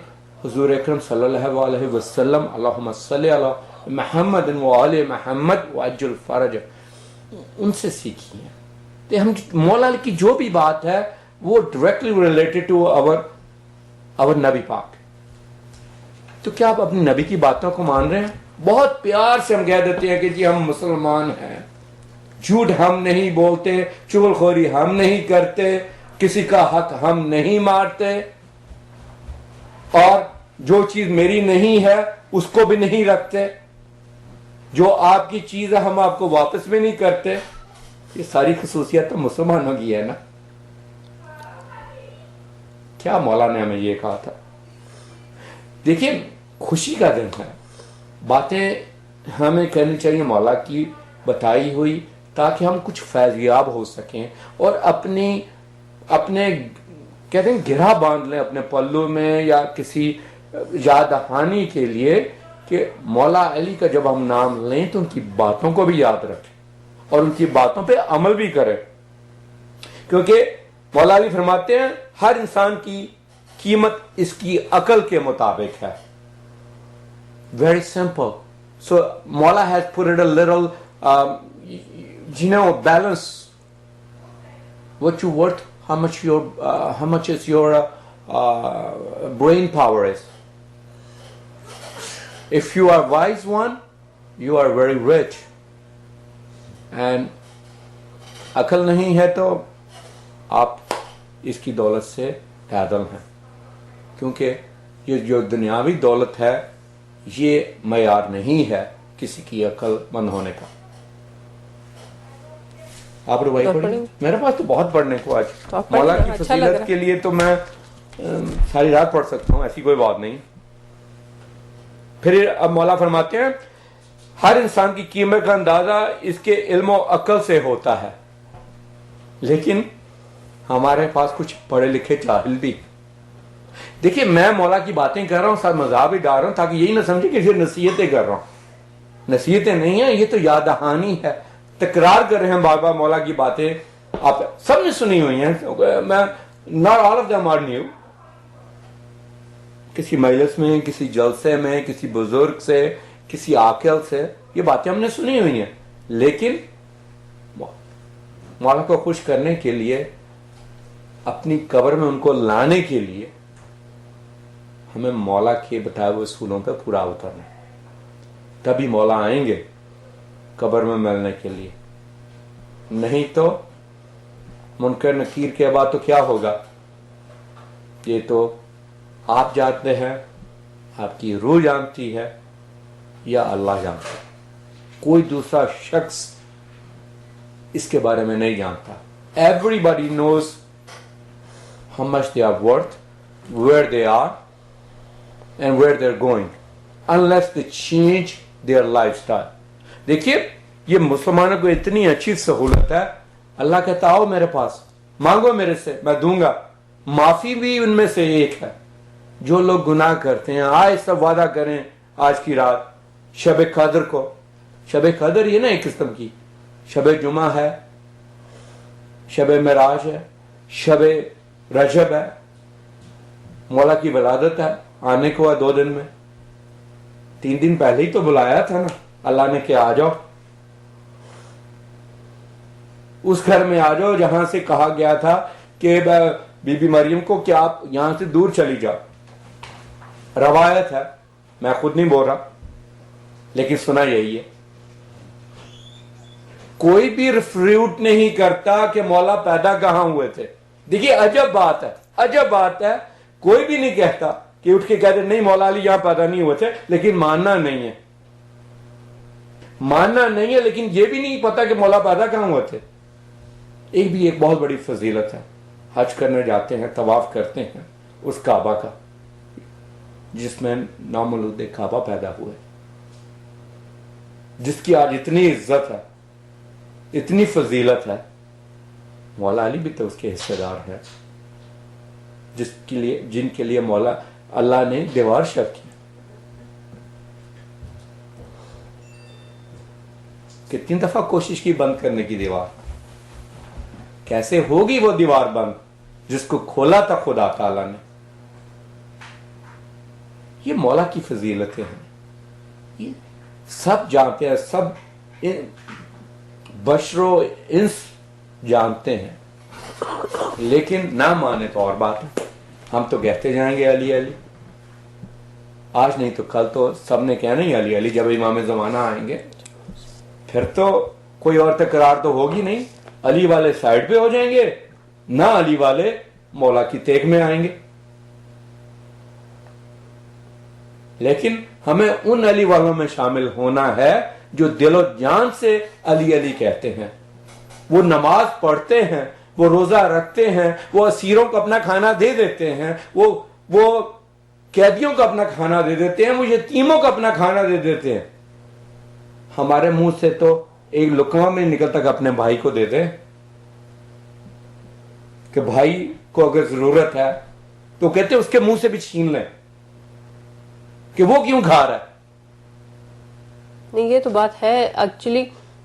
حضور اکرم صلی اللہ علیہ وسلم اللہم صلی علی محمد و آل محمد وعجل فرج ان سے سیکھی ہیں. تو ہم مولا علی کی جو بھی بات ہے وہ ڈائریکٹلی ریلیٹڈ ٹو اور نبی پاک. تو کیا آپ اپنے نبی کی باتوں کو مان رہے ہیں؟ بہت پیار سے ہم کہہ دیتے ہیں کہ جی ہم مسلمان ہیں, جھوٹ ہم نہیں بولتے, چغل خوری ہم نہیں کرتے, کسی کا حق ہم نہیں مارتے, اور جو چیز میری نہیں ہے اس کو بھی نہیں رکھتے, جو آپ کی چیز ہے ہم آپ کو واپس بھی نہیں کرتے. یہ ساری خصوصیت تو مسلمانوں کی ہے نا. کیا مولا نے ہمیں یہ کہا تھا؟ دیکھیں خوشی کا دن ہے, باتیں ہمیں کرنی چاہیے مولا کی بتائی ہوئی, تاکہ ہم کچھ فیض یاب ہو سکیں اور اپنے کہتے ہیں گرہ باندھ لیں اپنے پلو میں, یا کسی یاد دہانی کے لیے کہ مولا علی کا جب ہم نام لیں تو ان کی باتوں کو بھی یاد رکھیں اور ان کی باتوں پہ عمل بھی کریں. کیونکہ مولا علی فرماتے ہیں ہر انسان کی قیمت اس کی عقل کے مطابق ہے. Very simple. So Mola has put it a little, balance. What you worth, how much is your brain power is. If you are wise one, you are very rich. And عقل نہیں ہے تو آپ اس کی دولت سے پیدل ہیں, کیونکہ یہ جو دنیاوی دولت ہے یہ معیار نہیں ہے کسی کی عقل مند ہونے کا. آپ روائی پڑھیں, میرے پاس تو بہت پڑھنے کو. آج مولا کی فضیلت کے لیے تو میں ساری رات پڑھ سکتا ہوں, ایسی کوئی بات نہیں. پھر اب مولا فرماتے ہیں ہر انسان کی قیمت کا اندازہ اس کے علم و عقل سے ہوتا ہے, لیکن ہمارے پاس کچھ پڑھے لکھے جاہل بھی. دیکھیے میں مولا کی باتیں کر رہا ہوں, ساتھ مذاق بھی ڈال رہا ہوں, تاکہ یہی نہ سمجھے کہ نصیحتیں کر رہا ہوں. نصیحتیں نہیں ہیں, یہ تو یاد دہانی ہے, تکرار کر رہے ہیں بار بار مولا کی باتیں. آپ سب نے سنی ہوئی ہیں, میں not all of them are new. کسی مجلس میں, کسی جلسے میں, کسی بزرگ سے, کسی عاقل سے یہ باتیں ہم نے سنی ہوئی ہیں, لیکن مولا کو خوش کرنے کے لیے, اپنی قبر میں ان کو لانے کے لیے ہمیں مولا کے بتائے ہوئے اصولوں پہ پورا اترنا ہے. تبھی مولا آئیں گے قبر میں ملنے کے لیے, نہیں تو منکر نکیر کے بعد تو کیا ہوگا یہ تو آپ جانتے ہیں, آپ کی روح جانتی ہے یا اللہ جانتا ہے. کوئی دوسرا شخص اس کے بارے میں نہیں جانتا. Everybody knows how much they are worth, where they are and where they're going, unless they change their lifestyle. دیکھیے یہ مسلمانوں کو اتنی اچھی سہولت ہے, اللہ کہتا آؤ میرے پاس, مانگو میرے سے, میں دوں گا. معافی بھی ان میں سے ایک ہے. جو لوگ گناہ کرتے ہیں آئے سب وعدہ کریں آج کی رات شب قدر کو. شب قدر یہ نا ایک قسم کی شب جمعہ ہے, شب معراج ہے, شب رجب ہے, مولا کی ولادت ہے, آنے کو ہے 2 دن میں. 3 دن پہلے ہی تو بلایا تھا نا اللہ نے کہ آ جاؤ, اس گھر میں آ جاؤ جہاں سے کہا گیا تھا کہ بی بی مریم کو کہ آپ یہاں سے دور چلی جاؤ. روایت ہے, میں خود نہیں بول رہا لیکن سنا یہی ہے. کوئی بھی ریفریوٹ نہیں کرتا کہ مولا پیدا کہاں ہوئے تھے. دیکھیے عجب بات ہے, عجب بات ہے, کوئی بھی نہیں کہتا کہ اٹھ کے کہتے نہیں مولا علی یہاں پیدا نہیں ہوئے تھے, لیکن ماننا نہیں ہے, ماننا نہیں ہے, لیکن یہ بھی نہیں پتا کہ مولا پیدا کہاں ہوئے تھے. ایک بہت بڑی فضیلت ہے, حج کرنے جاتے ہیں, طواف کرتے ہیں اس کعبہ کا جس میں نامولود کعبہ پیدا ہوئے, جس کی آج اتنی عزت ہے, اتنی فضیلت ہے. مولا علی بھی تو اس کے حصے دار ہے, جن کے لیے مولا اللہ نے دیوار شق کی. کتنی دفعہ کوشش کی بند کرنے کی دیوار, کیسے ہوگی وہ دیوار بند جس کو کھولا تھا خدا تعالی نے. یہ مولا کی فضیلتیں ہیں, یہ سب جانتے ہیں, سب بشر و انس جانتے ہیں, لیکن نہ مانے تو اور بات ہے. ہم تو کہتے جائیں گے علی علی, آج نہیں تو کل تو سب نے کہنا ہی علی علی. جب امام زمانہ آئیں گے پھر تو کوئی اور تکرار تو ہوگی نہیں, علی والے سائڈ پہ ہو جائیں گے, نہ علی والے مولا کی تیگ میں آئیں گے. لیکن ہمیں ان علی والوں میں شامل ہونا ہے جو دل و جان سے علی علی کہتے ہیں. وہ نماز پڑھتے ہیں, وہ روزہ رکھتے ہیں, وہ اسیروں کو اپنا کھانا دے دیتے ہیں, وہ قیدیوں کو اپنا کھانا دے دیتے ہیں, وہ یتیموں کو اپنا کھانا دے دیتے ہیں. ہمارے منہ سے تو ایک لقمہ میں نکلتا کہ اپنے بھائی کو دے دے, کہ بھائی کو اگر ضرورت ہے تو کہتے اس کے منہ سے بھی چھین لیں کہ وہ کیوں کھا رہا ہے. نہیں, یہ تو بات ہے. ایکچولی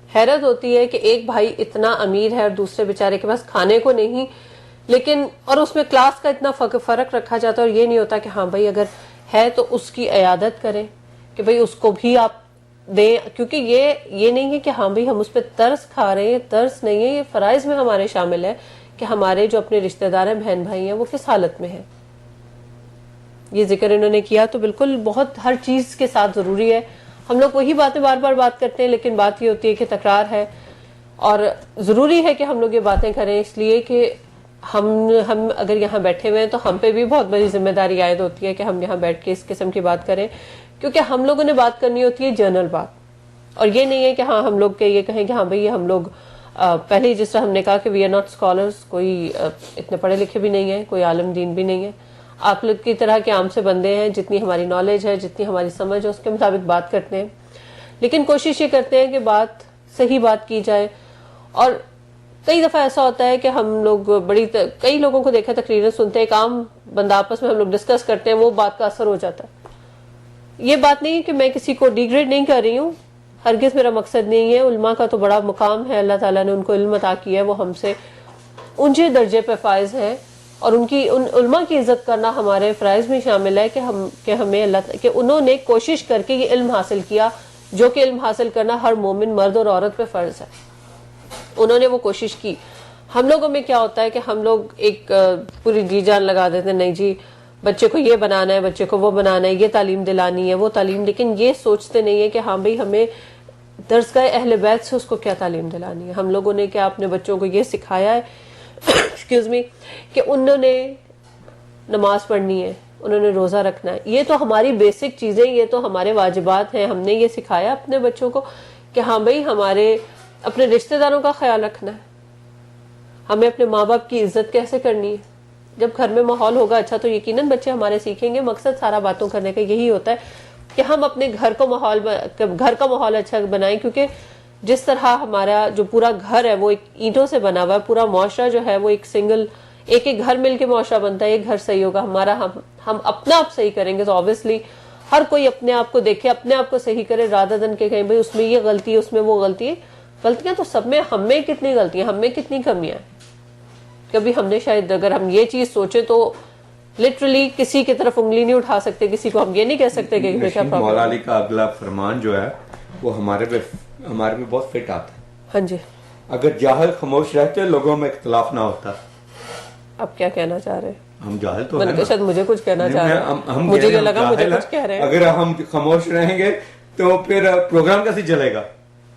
حیرت ہوتی ہے کہ ایک بھائی اتنا امیر ہے اور دوسرے بیچارے کے پاس کھانے کو نہیں, لیکن اور اس میں کلاس کا اتنا فرق رکھا جاتا ہے, اور یہ نہیں ہوتا کہ ہاں بھائی اگر ہے تو اس کی عیادت کریں, کہ بھائی اس کو بھی آپ دیں. کیونکہ یہ نہیں ہے کہ ہاں بھائی ہم اس پہ ترس کھا رہے ہیں, ترس نہیں ہے, یہ فرائض میں ہمارے شامل ہے کہ ہمارے جو اپنے رشتہ دار ہیں, بہن بھائی ہیں, وہ کس حالت میں ہیں. یہ ذکر انہوں نے کیا تو بالکل بہت ہر چیز کے ساتھ ضروری ہے. ہم لوگ وہی باتیں بار بار بات کرتے ہیں, لیکن بات یہ ہوتی ہے کہ تکرار ہے, اور ضروری ہے کہ ہم لوگ یہ باتیں کریں, اس لیے کہ ہم اگر یہاں بیٹھے ہوئے ہیں تو ہم پہ بھی بہت بڑی ذمہ داری عائد ہوتی ہے کہ ہم یہاں بیٹھ کے اس قسم کی بات کریں, کیونکہ ہم لوگوں نے بات کرنی ہوتی ہے جنرل بات. اور یہ نہیں ہے کہ ہاں ہم لوگ یہ کہیں کہ ہاں بھئی ہم لوگ پہلے ہی جس طرح ہم نے کہا کہ وی آر ناٹ اسکالرس, کوئی اتنے پڑھے لکھے بھی نہیں ہیں, کوئی عالم دین بھی نہیں ہے, آپ لوگ کی طرح کے عام سے بندے ہیں, جتنی ہماری نالج ہے, جتنی ہماری سمجھ ہے, اس کے مطابق بات کرتے ہیں. لیکن کوشش یہ کرتے ہیں کہ بات صحیح بات کی جائے. اور کئی دفعہ ایسا ہوتا ہے کہ ہم لوگ کئی لوگوں کو دیکھا تقریریں سنتے ہیں, ایک عام بندہ آپس میں ہم لوگ ڈسکس کرتے ہیں, وہ بات کا اثر ہو جاتا ہے. یہ بات نہیں ہے کہ میں کسی کو ڈیگریڈ نہیں کر رہی ہوں, ہرگز میرا مقصد نہیں ہے. علماء کا تو بڑا مقام ہے, اللہ تعالیٰ نے ان کو علم عطا کیا ہے, وہ ہم سے اونچے درجے پہ فائز ہیں, اور ان علماء کی عزت کرنا ہمارے فرائض میں شامل ہے کہ ہمیں اللہ کہ انہوں نے کوشش کر کے یہ علم حاصل کیا, جو کہ علم حاصل کرنا ہر مومن مرد اور عورت پہ فرض ہے. انہوں نے وہ کوشش کی. ہم لوگوں میں کیا ہوتا ہے کہ ہم لوگ ایک پوری جی جان لگا دیتے ہیں, نہیں جی بچے کو یہ بنانا ہے, بچے کو وہ بنانا ہے, یہ تعلیم دلانی ہے, وہ تعلیم, لیکن یہ سوچتے نہیں ہے کہ ہاں بھئی ہمیں درسگاہ اہل بیت سے اس کو کیا تعلیم دلانی ہے. ہم لوگوں نے کیا اپنے بچوں کو یہ سکھایا ہے ایکسکیوز می کہ انہوں نے نماز پڑھنی ہے, انہوں نے روزہ رکھنا ہے. یہ تو ہماری بیسک چیزیں, یہ تو ہمارے واجبات ہیں. ہم نے یہ سکھایا اپنے بچوں کو کہ ہاں بھئی ہمارے اپنے رشتہ داروں کا خیال رکھنا ہے, ہمیں اپنے ماں باپ کی عزت کیسے کرنی ہے. جب گھر میں ماحول ہوگا اچھا تو یقیناً بچے ہمارے سیکھیں گے. مقصد سارا باتوں کرنے کا یہی ہوتا ہے کہ ہم اپنے گھر کا ماحول اچھا بنائیں, کیونکہ جس طرح ہمارا جو پورا گھر ہے وہ ایک اینٹوں سے بنا ہوا ہے, پورا معاشرہ جو ہے وہ ایک گھر مل کے معاشرہ بنتا ہے. ایک گھر صحیح ہوگا ہمارا, ہم اپنا آپ صحیح کریں گے تو obviously ہر کوئی اپنے آپ کو دیکھے, اپنے آپ کو صحیح کرے, رادر دن کے کہیں بھائی اس میں یہ غلطی ہے, اس میں وہ غلطی ہے. غلطیاں تو سب میں, ہم میں کتنی غلطیاں, ہم میں کتنی کمیاں ہیں. کبھی ہم نے شاید اگر ہم یہ چیز سوچے تو لٹرلی کسی کی طرف انگلی نہیں اٹھا سکتے, کسی کو ہم یہ نہیں کہہ سکتے کہ کیا پرابلم. مولا علی کا اگلا فرمان جو ہے وہ ہمارے پہ بہت فٹ آتا ہے. ہاں جی, اگر جاہل خاموش رہتے لوگوں میں اختلاف نہ ہوتا. اب کیا کہنا چاہ رہے ہیں؟ ہم جاہل تو ہیں, شاید مجھے کچھ کہنا چاہ رہے ہیں, مجھے یہ لگا مجھے کچھ کہہ رہے ہیں. اگر ہم خاموش رہیں گے تو پھر پروگرام کیسے چلے گا.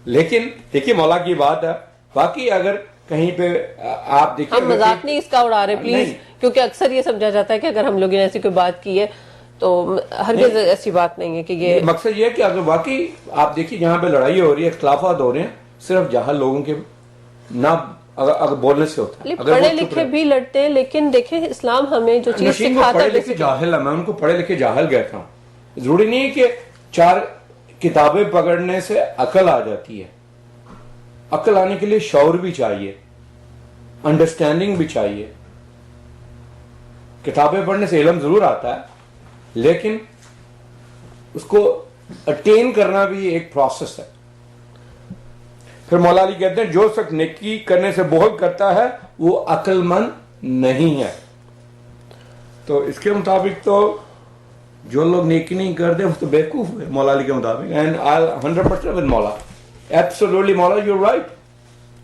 لیکن دیکھیے مولا کی بات ہے, باقی اگر کہیں پہ آپ دیکھیں, ہم مذاق نہیں اس کا اڑا رہے پلیز, کیونکہ اکثر یہ سمجھا جاتا ہے کہ اگر ہم لوگوں نے ایسی کوئی بات کی ہے تو ہرگز ایسی بات نہیں ہے کہ یہ مقصد یہ ہے کہ اگر واقعی آپ دیکھیے جہاں پہ لڑائی ہو رہی ہے, اختلافات ہو رہے ہیں, صرف جاہل لوگوں کے نہ اگر بولنے سے ہوتا ہے. پڑھے لکھے بھی لڑتے ہیں, لیکن دیکھیں اسلام ہمیں جو چیز سکھاتا ہے, پڑھے لکھے جاہل ہے, میں ان کو پڑھے لکھے جاہل کہتا ہوں. ضروری نہیں کہ 4 کتابیں پکڑنے سے عقل آ جاتی ہے. عقل آنے کے لیے شعور بھی چاہیے, انڈرسٹینڈنگ بھی چاہیے. کتابیں پڑھنے سے علم ضرور آتا ہے, لیکن اس کو اٹین کرنا بھی ایک پروسیس ہے. پھر مولا علی کہتے ہیں جو شخص نیکی کرنے سے بہت کرتا ہے وہ عقل مند نہیں ہے. تو اس کے مطابق تو جو لوگ نیکی نہیں کرتے وہ تو بیوقوف ہے مولا علی کے مطابق. اینڈ آئی 100% with مولا. Absolutely مولا, you're right.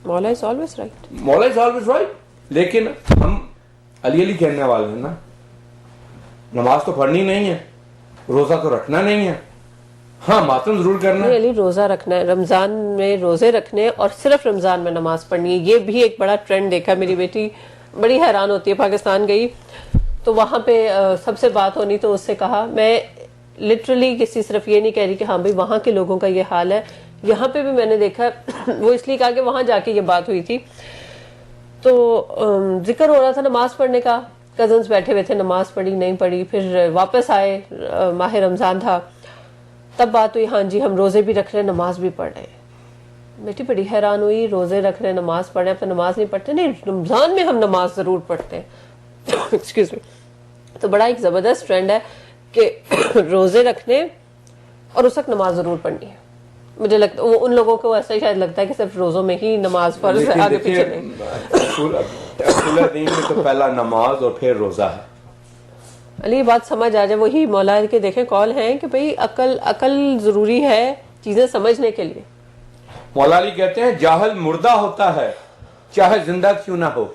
مولا is always right. مولا is always right. لیکن ہم علی کہنے والے ہیں نا, نماز تو پڑھنی نہیں ہے, روزہ تو رکھنا نہیں ہے, ہاں ماتم ضرور کرنا ہے. علی روزہ رکھنا ہے, رمضان میں روزے رکھنے اور صرف رمضان میں نماز پڑھنی ہے. یہ بھی ایک بڑا ٹرینڈ دیکھا. میری بیٹی بڑی حیران ہوتی ہے, پاکستان گئی تو وہاں پہ سب سے بات ہونی تو اس سے کہا, میں لٹرلی کسی صرف یہ نہیں کہہ رہی کہ ہاں بھائی وہاں کے لوگوں کا یہ حال ہے, یہاں پہ بھی میں نے دیکھا. وہ اس لیے کہا کہ وہاں جا کے یہ بات ہوئی تھی تو ذکر ہو رہا تھا نماز پڑھنے کا, کزنس بیٹھے ہوئے تھے, نماز پڑھی نہیں پڑھی, پھر واپس آئے, ماہ رمضان تھا, تب بات ہوئی ہاں جی ہم روزے بھی رکھ رہے ہیں نماز بھی پڑھ رہے ہیں. بیٹی بڑی حیران ہوئی, روزے رکھ رہے ہیں نماز پڑھ رہے ہیں, پھر نماز نہیں پڑھتے. نہیں, رمضان میں ہم نماز ضرور پڑھتے ہیں. Excuse me. تو بڑا ایک زبردست ٹرینڈ ہے کہ روزے رکھنے اور اس وقت نماز ضرور پڑھنی ہے. مجھے لگتا ہے ان لوگوں کو ایسا ہی شاید لگتا ہے کہ صرف روزوں میں ہی نماز فرض ہے, آگے پیچھے نہیں. پورا دین میں تو پہلا نماز اور پھر روزہ ہے. علی بات سمجھ آ جائے, وہی مولا کے دیکھیں کال ہیں کہ بھئی عقل ضروری ہے چیزیں سمجھنے کے لیے. مولا علی کہتے ہیں جاہل مردہ ہوتا ہے چاہے زندہ کیوں نہ ہو.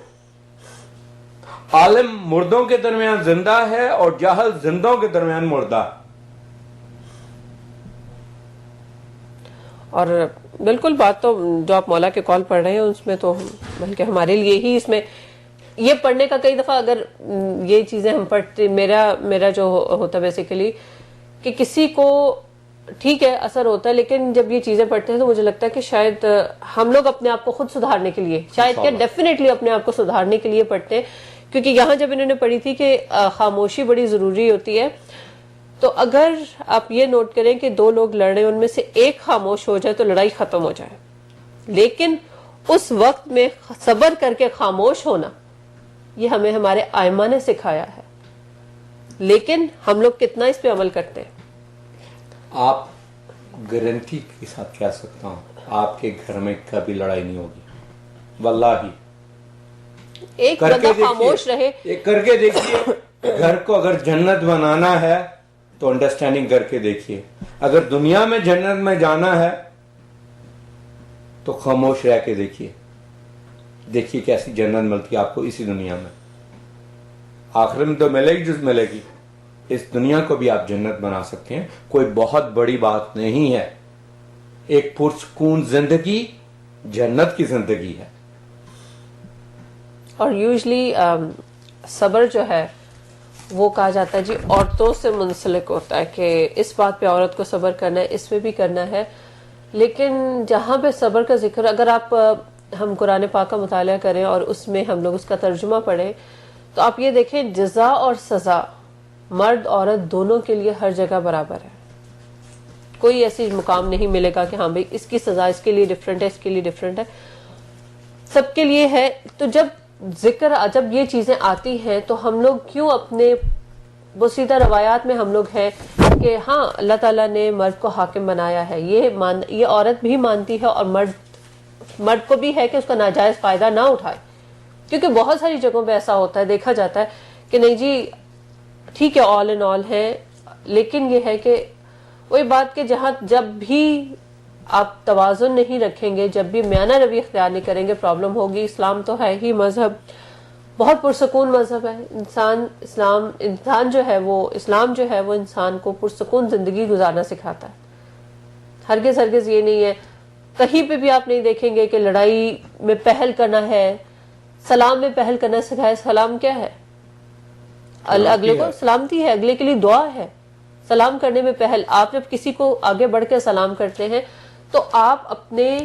عالم مردوں کے درمیان زندہ ہے اور جاہل زندوں کے درمیان مردہ. اور بالکل بات تو جو آپ مولا کے کال پڑھ رہے ہیں اس میں تو بلکہ ہمارے لیے ہی اس میں یہ پڑھنے کا کئی دفعہ اگر یہ چیزیں ہم پڑھتے, میرا جو ہوتا بیسیکلی کہ کسی کو ٹھیک ہے اثر ہوتا ہے, لیکن جب یہ چیزیں پڑھتے ہیں تو مجھے لگتا ہے کہ شاید ہم لوگ اپنے آپ کو خود سدھارنے کے لیے, شاید کیا ڈیفینیٹلی اپنے آپ کو سدھارنے کے لیے پڑھتے ہیں. کیونکہ یہاں جب انہوں نے پڑھی تھی کہ خاموشی بڑی ضروری ہوتی ہے, تو اگر آپ یہ نوٹ کریں کہ 2 لوگ لڑ رہے ہیں, ان میں سے ایک خاموش ہو جائے تو لڑائی ختم ہو جائے, لیکن اس وقت میں صبر کر کے خاموش ہونا یہ ہمیں ہمارے ائمہ نے سکھایا ہے. لیکن ہم لوگ کتنا اس پہ عمل کرتے ہیں. آپ گارنٹی کے ساتھ کہہ سکتا ہوں آپ کے گھر میں کبھی لڑائی نہیں ہوگی, واللہ. ایک بندہ خاموش رہے, کر کے دیکھیے. گھر کو اگر جنت بنانا ہے تو انڈرسٹینڈنگ کر کے دیکھیے. اگر دنیا میں جنت میں جانا ہے تو خاموش رہ کے دیکھیے. دیکھیے کیسی جنت ملتی ہے آپ کو اسی دنیا میں. آخر میں تو ملے گی جس ملے گی. اس دنیا کو بھی آپ جنت بنا سکتے ہیں, کوئی بہت بڑی بات نہیں ہے. ایک پرسکون زندگی جنت کی زندگی ہے. اور یوزلی صبر جو ہے وہ کہا جاتا ہے جی عورتوں سے منسلک ہوتا ہے کہ اس بات پہ عورت کو صبر کرنا ہے, اس پہ بھی کرنا ہے. لیکن جہاں پہ صبر کا ذکر, اگر آپ ہم قرآن پاک کا مطالعہ کریں اور اس میں ہم لوگ اس کا ترجمہ پڑھیں تو آپ یہ دیکھیں جزا اور سزا مرد عورت دونوں کے لیے ہر جگہ برابر ہے. کوئی ایسی مقام نہیں ملے گا کہ ہاں بھئی اس کی سزا اس کے لیے ڈیفرنٹ ہے, اس کے لیے ڈیفرنٹ ہے, سب کے لیے ہے. تو جب یہ چیزیں آتی ہیں تو ہم لوگ کیوں اپنے بوسیدہ روایات میں ہم لوگ ہیں کہ ہاں اللہ تعالیٰ نے مرد کو حاکم بنایا ہے، یہ عورت بھی مانتی ہے اور مرد کو بھی ہے کہ اس کا ناجائز فائدہ نہ اٹھائے، کیونکہ بہت ساری جگہوں پہ ایسا ہوتا ہے، دیکھا جاتا ہے کہ نہیں جی ٹھیک ہے آل ان آل ہے، لیکن یہ ہے کہ وہی بات کہ جب بھی آپ توازن نہیں رکھیں گے، جب بھی میانہ روی اختیار نہیں کریں گے، پرابلم ہوگی. اسلام تو ہے ہی مذہب بہت پرسکون مذہب ہے. اسلام جو ہے وہ انسان کو پرسکون زندگی گزارنا سکھاتا ہے. ہرگز یہ نہیں ہے، کہیں پہ بھی آپ نہیں دیکھیں گے کہ لڑائی میں پہل کرنا ہے، سلام میں پہل کرنا سکھائے. سلام کیا ہے؟ اگلے کو سلامتی ہے، اگلے کے لیے دعا ہے. سلام کرنے میں پہل، آپ جب کسی کو آگے بڑھ کے سلام کرتے ہیں تو آپ اپنے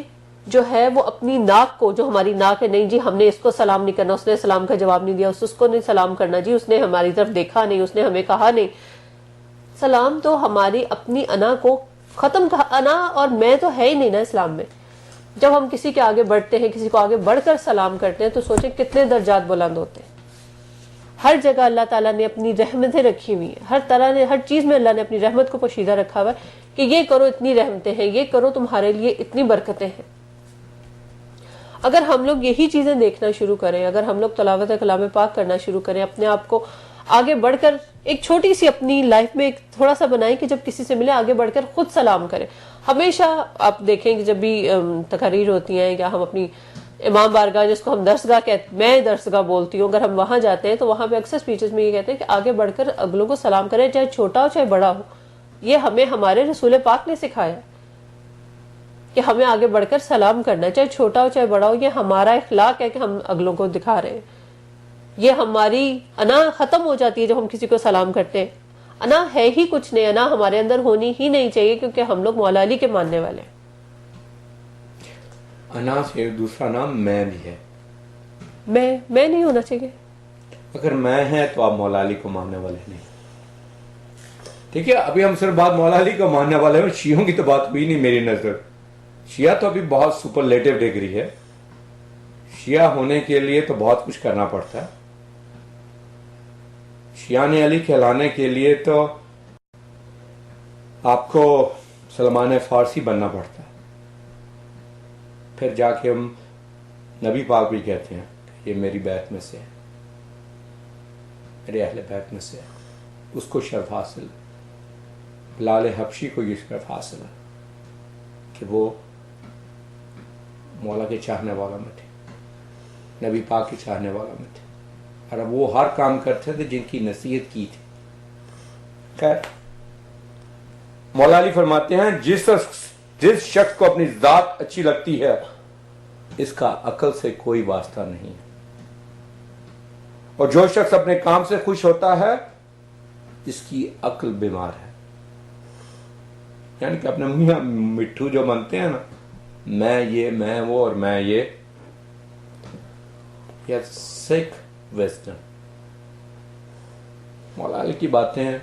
جو ہے وہ اپنی ناک کو، جو ہماری ناک ہے، نہیں جی ہم نے اس کو سلام نہیں کرنا، اس نے سلام کا جواب نہیں دیا، اس کو نہیں سلام کرنا، جی اس نے ہماری طرف دیکھا نہیں، اس نے ہمیں کہا نہیں. سلام تو ہماری اپنی انا کو ختم، انا اور میں تو ہے ہی نہیں نا اسلام میں. جب ہم کسی کے آگے بڑھتے ہیں، کسی کو آگے بڑھ کر سلام کرتے ہیں تو سوچیں کتنے درجات بلند ہوتے ہیں. ہر جگہ اللہ تعالیٰ نے اپنی رحمتیں رکھی ہوئی ہیں، ہر طرح نے، ہر چیز میں اللہ نے اپنی رحمت کو پوشیدہ رکھا ہوا ہے کہ یہ کرو اتنی رحمتیں ہیں، یہ کرو تمہارے لیے اتنی برکتیں ہیں. اگر ہم لوگ یہی چیزیں دیکھنا شروع کریں، اگر ہم لوگ تلاوت کلام پاک کرنا شروع کریں، اپنے آپ کو آگے بڑھ کر ایک چھوٹی سی اپنی لائف میں ایک تھوڑا سا بنائیں کہ جب کسی سے ملے آگے بڑھ کر خود سلام کریں. ہمیشہ آپ دیکھیں کہ جب بھی تقاریر ہوتی ہیں یا ہم اپنی امام بارگاہ، جس کو ہم درسگاہ کہتے، میں درسگاہ بولتی ہوں، اگر ہم وہاں جاتے ہیں تو وہاں پہ اکثر اسپیچز میں یہ کہتے ہیں کہ آگے بڑھ کر اگلوں کو سلام کریں، چاہے چھوٹا ہو چاہے بڑا ہو. یہ ہمیں ہمارے رسول پاک نے سکھایا کہ ہمیں آگے بڑھ کر سلام کرنا ہے، چاہے چھوٹا ہو چاہے بڑا ہو. یہ ہمارا اخلاق ہے کہ ہم اگلوں کو دکھا رہے ہیں. یہ ہماری انا ختم ہو جاتی ہے جب ہم کسی کو سلام کرتے ہیں. انا ہے ہی کچھ نہیں، انا ہمارے اندر ہونی ہی نہیں چاہیے، کیونکہ ہم لوگ مولا علی کے ماننے والے ہیں. انا سے دوسرا نام میں بھی ہے. میں نہیں ہونا چاہیے. اگر میں ہے تو آپ مولا علی کو ماننے والے نہیں. ٹھیک ہے، ابھی ہم صرف بات مولا علی کو ماننے والے ہیں، شیعوں کی تو بات ہوئی نہیں میری نظر. شیعہ تو ابھی بہت سپرلیٹو ڈگری ہے. شیعہ ہونے کے لیے تو بہت کچھ کرنا پڑتا ہے. شیعان علی کہلانے کے لیے تو آپ کو سلمان فارسی بننا پڑتا ہے، پھر جا کے ہم نبی پاک بھی کہتے ہیں کہ یہ میری بیت میں سے ہے، میرے اہل بیت میں سے ہے. اس کو شرف حاصل ہے. بلال حبشی کو یہ شرف حاصل ہے کہ وہ مولا کے چاہنے والا میں تھے، نبی پاک کے چاہنے والا میں تھے، اور اب وہ ہر کام کرتے تھے جن کی نصیحت کی تھی. خیر، مولا علی فرماتے ہیں جس شخص کو اپنی ذات اچھی لگتی ہے اس کا عقل سے کوئی واسطہ نہیں، اور جو شخص اپنے کام سے خوش ہوتا ہے اس کی عقل بیمار ہے. یعنی کہ اپنے میاں مٹھو جو بنتے ہیں نا، میں یہ، میں وہ، اور میں یہ سکھ ویسٹرن. مولا علی کی باتیں ہیں،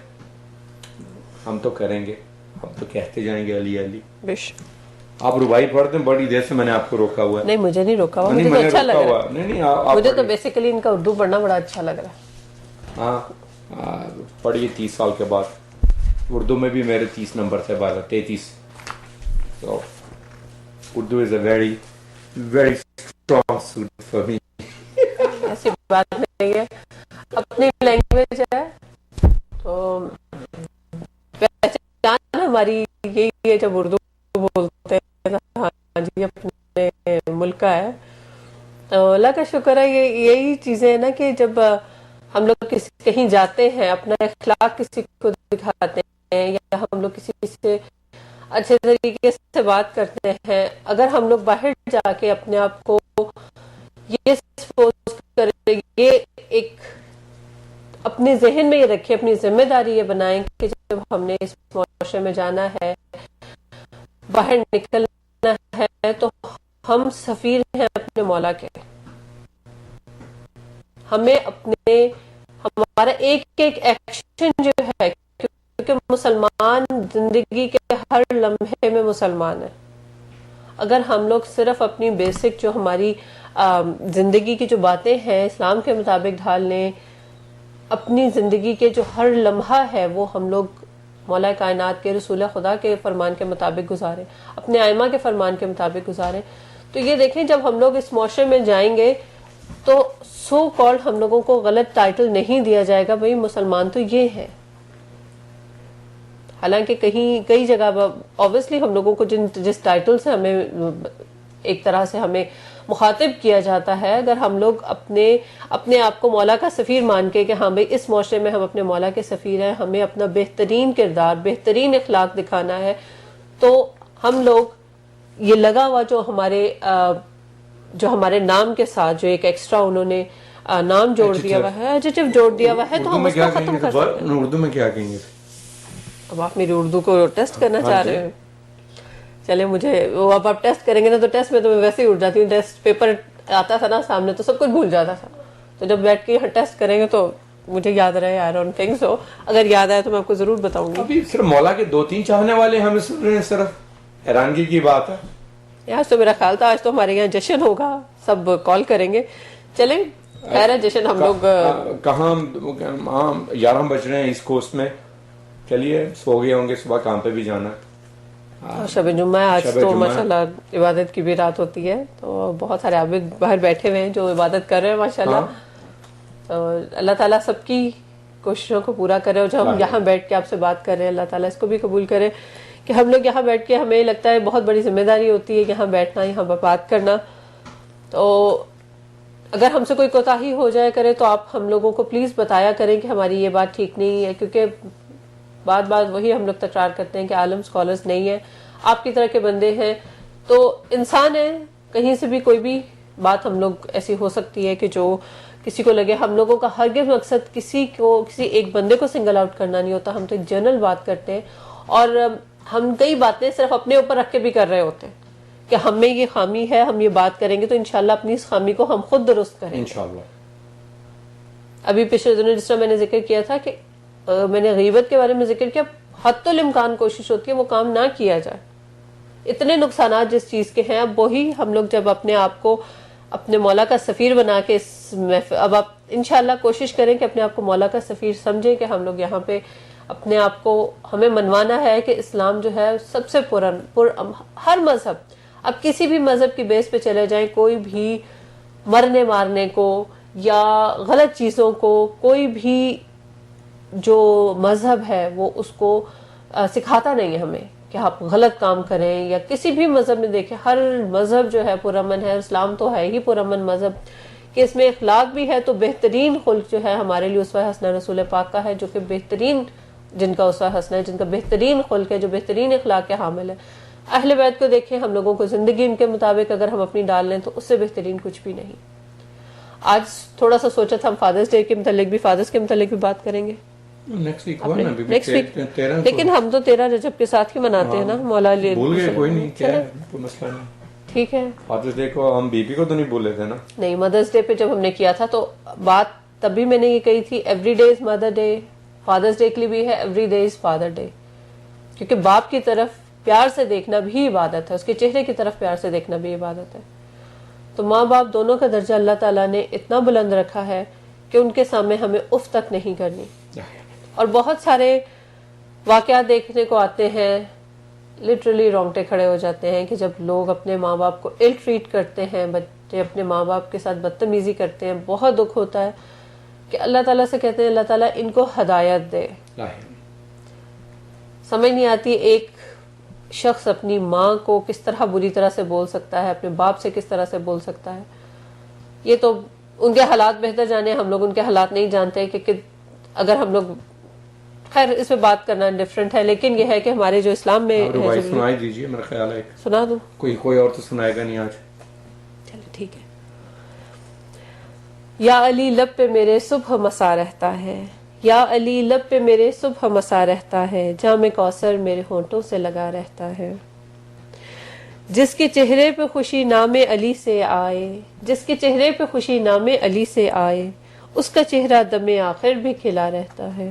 ہم تو کریں گے، ہم تو کہتے جائیں گے علی علی. آپ ربائی پڑھتے ہیں؟ بڑی دیر سے میں نے آپ کو روکا ہوا ہے. نہیں، مجھے نہیں روکا ہوا، مجھے تو اچھا لگ رہا ہے. نہیں، مجھے تو بیسیکلی ان کا اردو پڑھنا بڑا اچھا لگ رہا ہے. ہاں، پڑھیے. 30 سال کے بعد اردو میں بھی میرے 30 نمبر تھے، 33. تو Urdu is a very very strong suit for me. ایسی بات نہیں ہے، اپنی لینگویج ہے تو پہچان ہماری یہی ہے. جب اردو بولتے ہیں ہاں جی اپنے ملک کا ہے، تو اللہ کا شکر ہے. یہی چیزیں ہیں نا کہ جب ہم لوگ کہیں جاتے ہیں، اپنا اخلاق کسی کو دکھاتے ہیں، یا ہم لوگ کسی سے اچھے طریقے سے بات کرتے ہیں، اگر ہم لوگ باہر جا کے اپنے آپ کو یہ سپوز کریں، یہ ایک اپنے ذہن میں یہ رکھیں، اپنی ذمہ داری یہ بنائیں کہ جب ہم نے اس معاشرے میں جانا ہے، باہر نکلنا ہے، تو ہم سفیر ہیں اپنے مولا کے. ہمیں ہمارا ایک ایک ایکشن جو ہے، کیونکہ مسلمان زندگی کے ہر لمحے میں مسلمان ہے. اگر ہم لوگ صرف اپنی بیسک جو ہماری زندگی کی جو باتیں ہیں اسلام کے مطابق ڈھال لیں، اپنی زندگی کے جو ہر لمحہ ہے وہ ہم لوگ مولا کائنات کے رسول خدا کے فرمان کے مطابق گزاریں, اپنے ائمہ کے فرمان کے مطابق گزاریں. تو یہ دیکھیں جب ہم لوگ اس معاشرے میں جائیں گے تو سو کالڈ ہم لوگوں کو غلط ٹائٹل نہیں دیا جائے گا بھئی مسلمان تو یہ ہے. حالانکہ کئی جگہ obviously ہم لوگوں کو جس ٹائٹل سے ہمیں ایک طرح سے ہمیں مخاطب کیا جاتا ہے, اگر ہم لوگ اپنے آپ کو مولا کا سفیر مان کے کہ ہاں بھئی اس معاشرے میں ہم اپنے مولا کے سفیر ہیں, ہمیں اپنا بہترین کردار بہترین اخلاق دکھانا ہے, تو ہم لوگ یہ لگا ہوا جو ہمارے نام کے ساتھ جو ایک ایکسٹرا انہوں نے نام جوڑ دیا ہوا ہے, ایڈجیکٹو جوڑ دیا ہوا ہے, تو ہم اس کو ختم کر سکتے ہیں. اردو میں کیا کہیں گے؟ اب آپ میری اردو کو ٹیسٹ کرنا چاہ رہے ہیں؟ چلے مجھے وہ اب آپ ٹیسٹ کریں گے نا تو ٹیسٹ میں تو میں ویسے ہی اٹھ جاتی ہوں. ٹیسٹ پیپر آتا تھا نا سامنے تو سب کچھ بھول جاتا تھا, تو جب بیٹھ کے ٹیسٹ کریں گے تو مجھے یاد رہے. آئی ڈونٹ تھنک سو, اگر یاد آئے تو میں آپ کو ضرور بتاؤں گی. ابھی صرف مولا کے 2-3 چاہنے والے ہمیں سن رہے ہیں, صرف حیرانگی کی بات ہے. آج تو میرا خیال تھا آج تو ہمارے یہاں جشن ہوگا, سب کال کریں گے. چلیں خیر ہے جشن ہم لوگ کہاں 11 بج رہے ہیں ایسٹ کوسٹ میں. چلیے سو گئے ہوں گے, صبح کام پہ بھی جانا. شب جمعہ آج تو ماشاءاللہ عبادت کی بھی رات ہوتی ہے, تو بہت سارے عابد باہر بیٹھے ہوئے ہیں جو عبادت کر رہے ہیں ماشاءاللہ. تو اللہ تعالیٰ سب کی کوششوں کو پورا کرے, اور جو ہم یہاں بیٹھ کے آپ سے بات کر رہے ہیں اللہ تعالیٰ اس کو بھی قبول کرے کہ ہم لوگ یہاں بیٹھ کے, ہمیں لگتا ہے بہت بڑی ذمہ داری ہوتی ہے یہاں بیٹھنا, یہاں بات کرنا. تو اگر ہم سے کوئی کوتاہی ہو جائے کرے تو آپ ہم لوگوں کو پلیز بتایا کریں کہ ہماری یہ بات ٹھیک نہیں ہے, کیونکہ بات وہی ہم لوگ تکرار کرتے ہیں کہ عالم سکالرز نہیں ہے, آپ کی طرح کے بندے ہیں, تو انسان ہیں, کہیں سے بھی کوئی بھی بات ہم لوگ ایسی ہو سکتی ہے کہ جو کسی کو لگے. ہم لوگوں کا ہرگز مقصد کسی ایک بندے کو سنگل آؤٹ کرنا نہیں ہوتا, ہم تو ایک جنرل بات کرتے ہیں, اور ہم کئی باتیں صرف اپنے اوپر رکھ کے بھی کر رہے ہوتے ہیں کہ ہم میں یہ خامی ہے, ہم یہ بات کریں گے تو انشاءاللہ اپنی اس خامی کو ہم خود درست کریں انشاءاللہ. ابھی پچھلے دنوں جس طرح میں نے ذکر کیا تھا کہ میں نے غیبت کے بارے میں ذکر کیا, حتی الامکان کوشش ہوتی ہے وہ کام نہ کیا جائے. اتنے نقصانات جس چیز کے ہیں, اب وہی ہم لوگ جب اپنے آپ کو اپنے مولا کا سفیر بنا کے اب آپ انشاءاللہ کوشش کریں کہ اپنے آپ کو مولا کا سفیر سمجھیں کہ ہم لوگ یہاں پہ اپنے آپ کو ہمیں منوانا ہے کہ اسلام جو ہے سب سے ہر مذہب, اب کسی بھی مذہب کی بیس پہ چلے جائیں, کوئی بھی مرنے مارنے کو یا غلط چیزوں کو, کوئی بھی جو مذہب ہے وہ اس کو سکھاتا نہیں ہے ہمیں کہ آپ غلط کام کریں. یا کسی بھی مذہب میں دیکھیں, ہر مذہب جو ہے پرامن ہے, اسلام تو ہے ہی پرامن مذہب کہ اس میں اخلاق بھی ہے. تو بہترین خلق جو ہے ہمارے لیے اسوہ حسنہ رسول پاک کا ہے, جو کہ بہترین, جن کا اسوہ حسنہ ہے, جن کا بہترین خلق ہے, جو بہترین اخلاق کے حامل ہے. اہل بیت کو دیکھیں, ہم لوگوں کو زندگی ان کے مطابق اگر ہم اپنی ڈال لیں تو اس سے بہترین کچھ بھی نہیں. آج تھوڑا سا سوچا تھا ہم فادرز ڈے کے متعلق بھی, فادرز کے متعلق بھی بات کریں گے نیکسٹ ویک, لیکن ہم تو 13 رجب کے ساتھ ہی مناتے ہیں نا مولا علی. بھول گئے, کوئی نہیں, کیا ہے, کوئی مسئلہ نہیں, ٹھیک ہے. فادرز ڈے کو ہم بی بی کو تو نہیں بھولے تھے نا. نہیں, مدرس ڈے پہ جب ہم نے کیا تھا تو بات تبھی میں نے یہ کہی تھی, every day is mother day. Fathers day کے لیے بھی ہے every day is father day, کیونکہ باپ کی طرف پیار سے دیکھنا بھی عبادت ہے, اس کے چہرے کی طرف پیار سے دیکھنا بھی عبادت ہے. تو ماں باپ دونوں کا درجہ اللہ تعالیٰ نے اتنا بلند رکھا ہے کہ ان کے سامنے ہمیں اف تک نہیں کرنی. اور بہت سارے واقعات دیکھنے کو آتے ہیں, لٹرلی رونگٹے کھڑے ہو جاتے ہیں کہ جب لوگ اپنے ماں باپ کو ill ٹریٹ کرتے ہیں, بچے اپنے ماں باپ کے ساتھ بدتمیزی کرتے ہیں. بہت دکھ ہوتا ہے کہ اللہ تعالیٰ سے کہتے ہیں اللہ تعالیٰ ان کو ہدایت دے. سمجھ نہیں آتی ایک شخص اپنی ماں کو کس طرح بری طرح سے بول سکتا ہے, اپنے باپ سے کس طرح سے بول سکتا ہے. یہ تو ان کے حالات بہتر جانے, ہم لوگ ان کے حالات نہیں جانتے کہ اگر ہم لوگ, خیر اس پہ بات کرنا ڈفرینٹ ہے, لیکن یہ ہے کہ ہمارے جو اسلام میں سنائی دیجیے, میرا خیال ہے سنا دوں, کوئی اور تو سنائے گا نہیں آج. چلو ٹھیک ہے. یا علی لب پہ میرے صبح مسا رہتا ہے, یا علی لب پہ میرے صبح مسا رہتا ہے, جام کوثر میرے ہونٹوں سے لگا رہتا ہے. جس کے چہرے پہ خوشی نام علی سے آئے, جس کے چہرے پہ خوشی نام علی سے آئے, اس کا چہرہ دم آخر بھی کھلا رہتا ہے.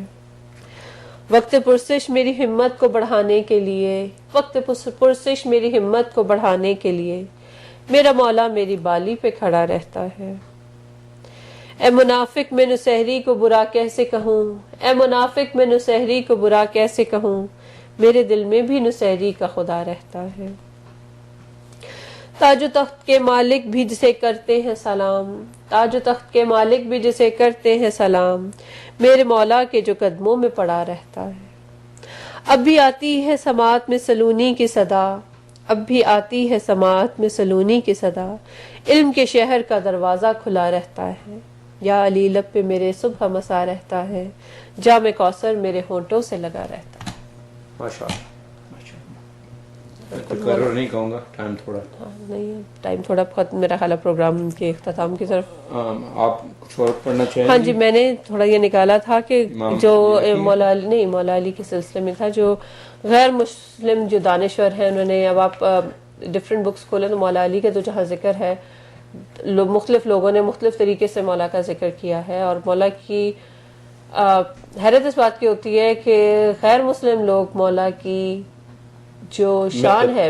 وقت پرسش میری ہمت کو بڑھانے کے لیے, وقت پرسش میری ہمت کو بڑھانے کے لیے میرا مولا میری بالی پہ کھڑا رہتا ہے. اے منافق میں نسہری کو برا کیسے کہوں، اے منافق میں نسہری کو برا کیسے کہوں، میرے دل میں بھی نسہری کا خدا رہتا ہے۔ تاج و تخت کے مالک بھی جسے کرتے ہیں سلام، تاج و تخت کے مالک بھی جسے کرتے ہیں سلام، میرے مولا کے جو قدموں میں پڑا رہتا ہے۔ اب بھی آتی ہے سماعت میں سلونی کی صدا، اب بھی آتی ہے سماعت میں سلونی کی صدا، علم کے شہر کا دروازہ کھلا رہتا ہے۔ یا علی لب پہ میرے صبح مسا رہتا ہے، جام کوثر میرے ہونٹوں سے لگا رہتا ہے۔ ماشاء اللہ، تکرر نہیں کہوں گا، ٹائم تھوڑا نہیں، ٹائم تھوڑا بہت میرا خیال ہے پروگرام کے اختتام کی طرف۔ آپ کچھ اور پڑھنا چاہیں؟ ہاں جی، میں نے تھوڑا یہ نکالا تھا کہ جو مولا علی نہیں، مولا علی کے سلسلے میں تھا، جو غیر مسلم جو دانشور ہیں، انہوں نے، اب آپ ڈفرینٹ بکس کھولیں تو مولا علی کا تو جہاں ذکر ہے، مختلف لوگوں نے مختلف طریقے سے مولا کا ذکر کیا ہے، اور مولا کی حیرت اس بات کی ہوتی ہے کہ غیر مسلم لوگ مولا کی جو شان ہے،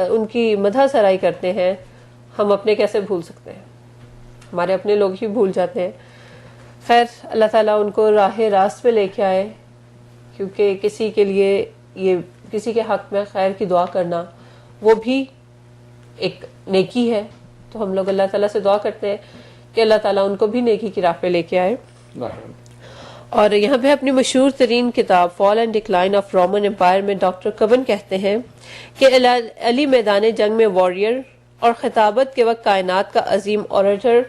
ان کی مدح سرائی کرتے ہیں، ہم اپنے کیسے بھول سکتے ہیں، ہمارے اپنے لوگ ہی بھول جاتے ہیں۔ خیر، اللہ تعالیٰ ان کو راہ راست پہ لے کے آئے، کیونکہ کسی کے لیے یہ کسی کے حق میں خیر کی دعا کرنا وہ بھی ایک نیکی ہے، تو ہم لوگ اللہ تعالیٰ سے دعا کرتے ہیں کہ اللہ تعالیٰ ان کو بھی نیکی کی راہ پہ لے کے آئے۔ اور یہاں پہ اپنی مشہور ترین کتاب fall and decline of Roman empire میں ڈاکٹر کبن کہتے ہیں کہ علی میدان جنگ میں واریر اور خطابت کے وقت کائنات کا عظیم اوریٹر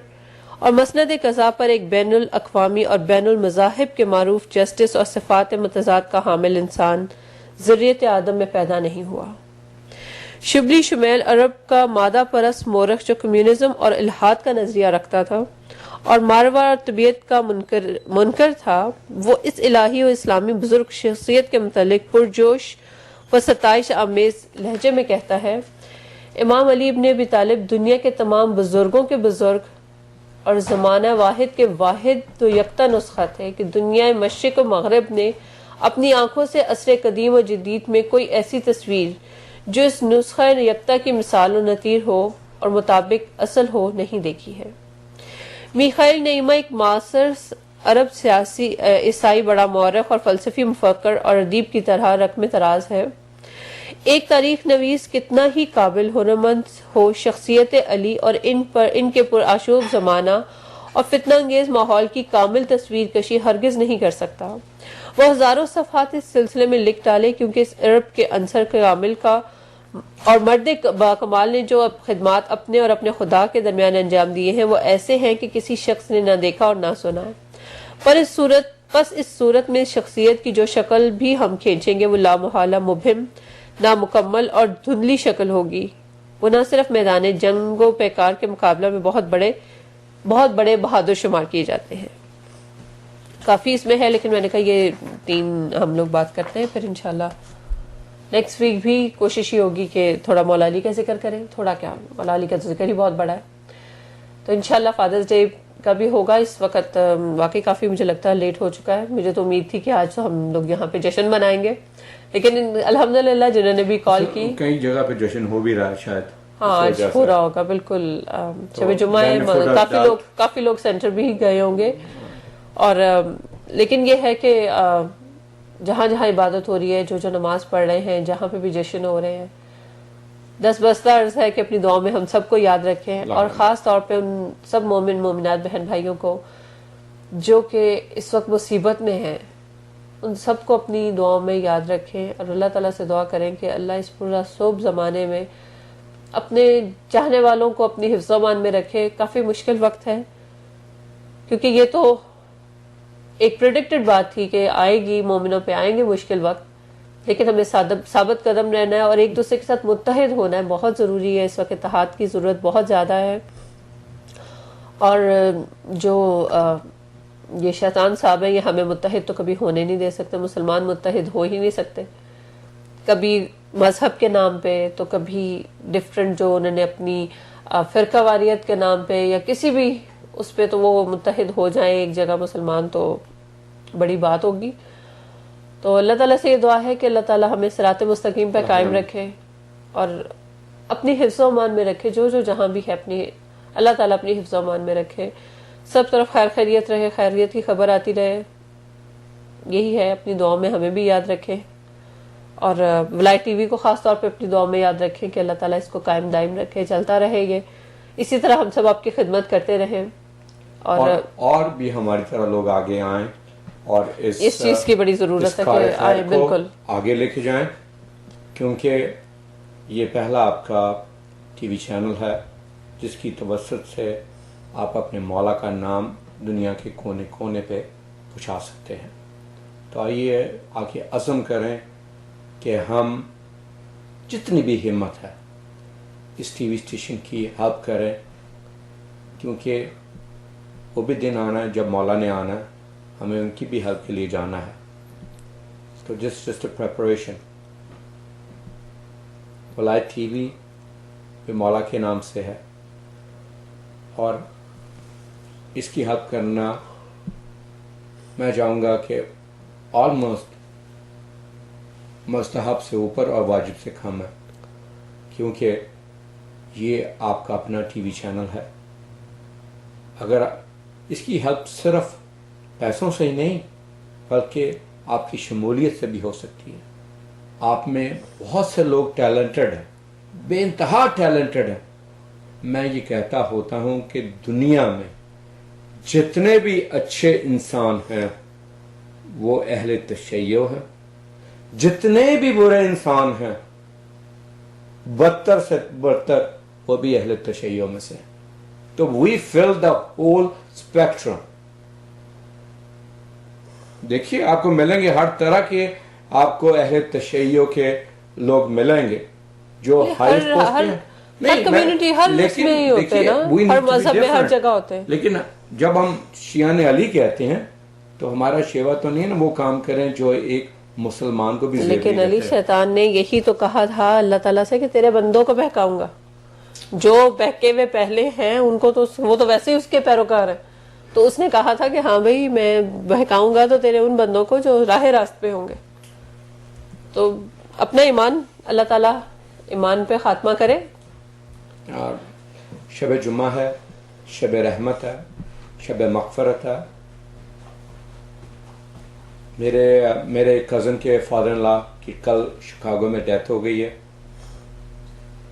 اور مسند قضا پر ایک بین الاقوامی اور بین المذاہب کے معروف جسٹس اور صفات متضاد کا حامل انسان ذریت آدم میں پیدا نہیں ہوا۔ شبلی شمیل عرب کا مادہ پرست مورخ جو کمیونزم اور الحاد کا نظریہ رکھتا تھا اور ماروا اور طبیعت کا منکر تھا، وہ اس الہی و اسلامی بزرگ شخصیت کے متعلق پرجوش و ستائش آمیز لہجے میں کہتا ہے، امام علی ابن ابی طالب دنیا کے تمام بزرگوں کے بزرگ اور زمانہ واحد کے واحد تو یکتا نسخہ تھے کہ دنیا مشرق و مغرب نے اپنی آنکھوں سے عصر قدیم و جدید میں کوئی ایسی تصویر جو اس نسخہ یکتا کی مثال و نظیر ہو اور مطابق اصل ہو نہیں دیکھی ہے۔ میخائیل نیما ایک معاصر عرب سیاسی عیسائی بڑا مورخ اور فلسفی مفکر اور ادیب کی طرح رقم تراز ہے۔ ایک تاریخ نویس کتنا ہی قابل ہنرمند ہو، شخصیت علی اور ان کے پرآشوب زمانہ اور فتنہ انگیز ماحول کی کامل تصویر کشی ہرگز نہیں کر سکتا۔ وہ ہزاروں صفحات اس سلسلے میں لکھ ڈالے، کیونکہ اس عرب کے عنصر کامل کا اور مرد باکمال نے جو خدمات اپنے اور اپنے خدا کے درمیان انجام دیے ہیں وہ ایسے ہیں کہ کسی شخص نے نہ دیکھا اور نہ سنا۔ پس اس صورت میں شخصیت کی جو شکل بھی ہم کھینچیں گے وہ لامحالہ مبہم، نامکمل اور دھندلی شکل ہوگی۔ وہ نہ صرف میدان جنگ و پیکار کے مقابلہ میں بہت بڑے بہادر شمار کیے جاتے ہیں۔ کافی اس میں ہے، لیکن میں نے کہا یہ 3 ہم لوگ بات کرتے ہیں، پھر انشاءاللہ نیکسٹ ویک بھی کوشش ہی ہوگی کہ تھوڑا مولا علی کا ذکر کریں، تھوڑا کیا، مولا علی کا ذکر ہی بہت بڑا ہے، تو انشاءاللہ فادرز ڈے کا بھی ہوگا۔ اس وقت واقعی کافی مجھے لگتا ہے لیٹ ہو چکا ہے، مجھے تو امید تھی کہ آج تو ہم لوگ یہاں پہ جشن منائیں گے، لیکن الحمدللہ جنہوں نے بھی کال کی، کئی جگہ پہ جشن ہو بھی رہا ہے شاید، ہاں آج ہو رہا ہوگا، بالکل شب جمعہ ہے، کافی لوگ سینٹر بھی گئے ہوں گے، اور لیکن یہ ہے کہ جہاں جہاں عبادت ہو رہی ہے، جو نماز پڑھ رہے ہیں، جہاں پہ بھی جشن ہو رہے ہیں، دس بستہ عرض ہے کہ اپنی دعاؤں میں ہم سب کو یاد رکھیں، اور خاص طور پہ ان سب مومن مومنات بہن بھائیوں کو جو کہ اس وقت مصیبت میں ہیں، ان سب کو اپنی دعاؤں میں یاد رکھیں، اور اللہ تعالیٰ سے دعا کریں کہ اللہ اس پورا صوب زمانے میں اپنے چاہنے والوں کو اپنی حفظ و امان میں رکھے۔ کافی مشکل وقت ہے، کیونکہ یہ تو ایک پریڈکٹڈ بات تھی کہ آئے گی، مومنوں پہ آئیں گے مشکل وقت، لیکن ہمیں ثابت قدم رہنا ہے اور ایک دوسرے کے ساتھ متحد ہونا ہے، بہت ضروری ہے۔ اس وقت اتحاد کی ضرورت بہت زیادہ ہے، اور جو یہ شیطان صاحب ہیں یہ ہمیں متحد تو کبھی ہونے نہیں دے سکتے، مسلمان متحد ہو ہی نہیں سکتے، کبھی مذہب کے نام پہ تو کبھی ڈفرینٹ جو انہوں نے اپنی فرقہ واریت کے نام پہ یا کسی بھی اس پہ تو وہ متحد ہو جائیں ایک جگہ مسلمان، تو بڑی بات ہوگی۔ تو اللہ تعالیٰ سے یہ دعا ہے کہ اللہ تعالیٰ ہمیں صراط مستقیم پہ قائم رکھے اور اپنی حفظ و امان میں رکھے، جو جہاں بھی ہے اللہ تعالیٰ اپنی حفظ و امان میں رکھے۔ سب طرف خیر خیریت رہے, خیریت کی خبر آتی رہے, یہی ہے. اپنی دعاؤں میں ہمیں بھی یاد رکھیں, اور ولایت ٹی وی کو خاص طور پہ اپنی دعاؤں میں یاد رکھیں کہ اللہ تعالیٰ اس کو قائم دائم رکھے, چلتا رہے یہ. اسی طرح ہم سب آپ کی خدمت کرتے رہیں, اور بھی ہماری طرح لوگ آگے آئیں اور اس چیز کی بڑی ضرورت ہے کہ آئیں, بالکل آگے لے کے جائیں, کیونکہ یہ پہلا آپ کا ٹی وی چینل ہے جس کی توسط سے آپ اپنے مولا کا نام دنیا کے کونے کونے پہ پہنچا سکتے ہیں. تو آئیے آگے عزم کریں کہ ہم جتنی بھی ہمت ہے اس ٹی وی اسٹیشن کی ہیلپ کریں, کیونکہ وہ بھی دن آنا ہے جب مولا نے آنا ہے, ہمیں ان کی بھی ہیلپ کے لیے جانا ہے. تو جسٹ اے پریپریشن. ولایت ٹی وی بھی مولا کے نام سے ہے, اور اس کی ہیلپ کرنا میں چاہوں گا کہ آلموسٹ مستحب سے اوپر اور واجب سے کم ہے, کیونکہ یہ آپ کا اپنا ٹی وی چینل ہے. اگر اس کی ہیلپ صرف پیسوں سے ہی نہیں بلکہ آپ کی شمولیت سے بھی ہو سکتی ہے. آپ میں بہت سے لوگ ٹیلنٹڈ ہیں, بے انتہا ٹیلنٹڈ ہیں. میں یہ کہتا ہوتا ہوں کہ دنیا میں جتنے بھی اچھے انسان ہیں وہ اہل تشیع ہیں, جتنے بھی برے انسان ہیں بدتر سے بدتر وہ بھی اہل تشیع میں سے. تو وی فل دا ہول اسپیکٹرم. دیکھیے آپ کو ملیں گے ہر طرح کے, آپ کو اہل تشیع کے لوگ ملیں گے جو ہائی پوسٹ پہ ہیں. ہر کمیونٹی ہر اس میں ہی ہوتے ہیں نا, ہر مذہب میں ہر جگہ ہوتے ہیں. لیکن جب ہم شیعان علی کہتے ہیں تو ہمارا شیوا تو نہیں ہے نا وہ کام کریں جو ایک مسلمان کو بھی زیب لیکن نہیں علی دیتے. شیطان نے یہی تو کہا تھا اللہ تعالیٰ سے کہ تیرے بندوں کو بہکاؤں گا. جو بہکے ہوئے پہلے ہیں ان کو تو وہ تو ویسے ہی اس کے پیروکار ہیں. تو اس نے کہا تھا کہ ہاں بھائی میں بہکاؤں گا تو تیرے ان بندوں کو جو راہ راست پہ ہوں گے. تو اپنا ایمان, اللہ تعالیٰ ایمان پہ خاتمہ کرے. اور شب جمعہ ہے, شب رحمت ہے, شب مغفرت ہے. میرے کزن کے فادر ان لا کی کل شکاگو میں ڈیتھ ہو گئی ہے.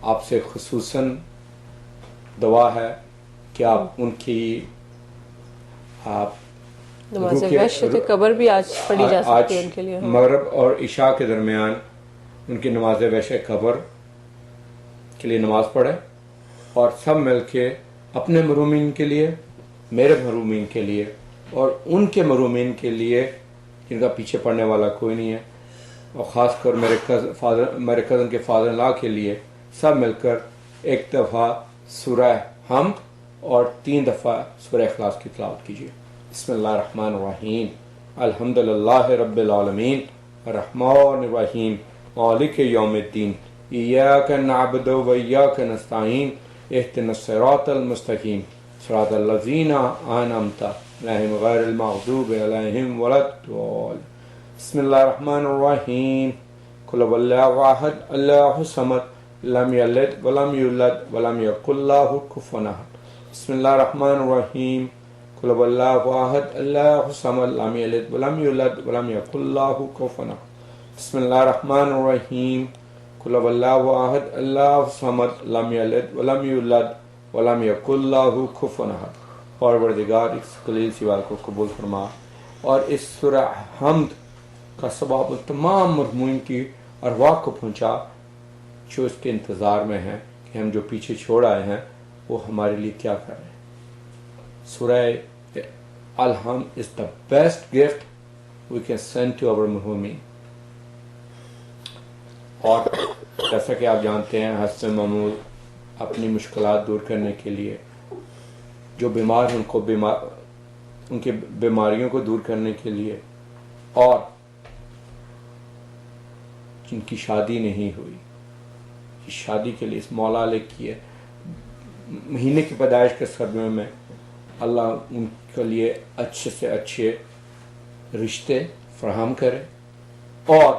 آپ سے خصوصاً دعا ہے کہ آپ ان کی نماز وحشت قبر بھی آج پڑھی جا سکتی ہے ان کے لیے. مغرب اور عشاء کے درمیان ان کی نماز وحشت قبر کے لیے نماز پڑھے, اور سب مل کے اپنے محرومین کے لیے, میرے محرومین کے لیے اور ان کے محرومین کے لیے جن کا پیچھے پڑنے والا کوئی نہیں ہے, اور خاص کر میرے کزن کے فادر لا کے لیے سب مل کر ایک دفعہ سورہ حمد اور 3 دفعہ سورہ اخلاص کی تلاوت کیجیے. بسم اللہ الرحمن الرحیم. الحمدللہ رب العالمین الرحمن الرحیم مالک یوم الدین ایاک نعبد و ایاک نستعین اهدنا الصراط المستقیم صراط الذین انعمت علیہم غیر المغضوب علیہم ولا الضالین. بسم اللہ الرحمن الرحیم. قل هو اللہ احد اللہ الصمد لم یلد ولم یولد ولم یکن له کفوا احد. بسم اللہ الرحمن الرحیم. قل هو اللہ احد اللہ الصمد لم یلد ولم یولد ولم یکن له کفوا احد. بسم اللہ الرحمن الرحیم. قل هو اللہ احد اللہ الصمد لم یلد ولم یولد ولم یکن له کفوا احد. پروردگار اس قلیل سی بات کو قبول فرما, اور اس سورہ حمد کا ثواب تمام مرحومین کی ارواح کو پہنچا جو اس کے انتظار میں ہیں کہ ہم جو پیچھے چھوڑ آئے ہیں وہ ہمارے لیے کیا کر رہے ہیں. سورہ الحمد is the best gift we can send to our مرحومین. اور جیسا کہ آپ جانتے ہیں حسن محمود اپنی مشکلات دور کرنے کے لیے, جو بیمار ہیں ان کے بیماریوں کو دور کرنے کے لیے, اور جن کی شادی نہیں ہوئی شادی کے لیے اس مولا علیہ کی ہے مہینے کی پیدائش کے صدمے میں اللہ ان کے لیے اچھے سے اچھے رشتے فراہم کرے, اور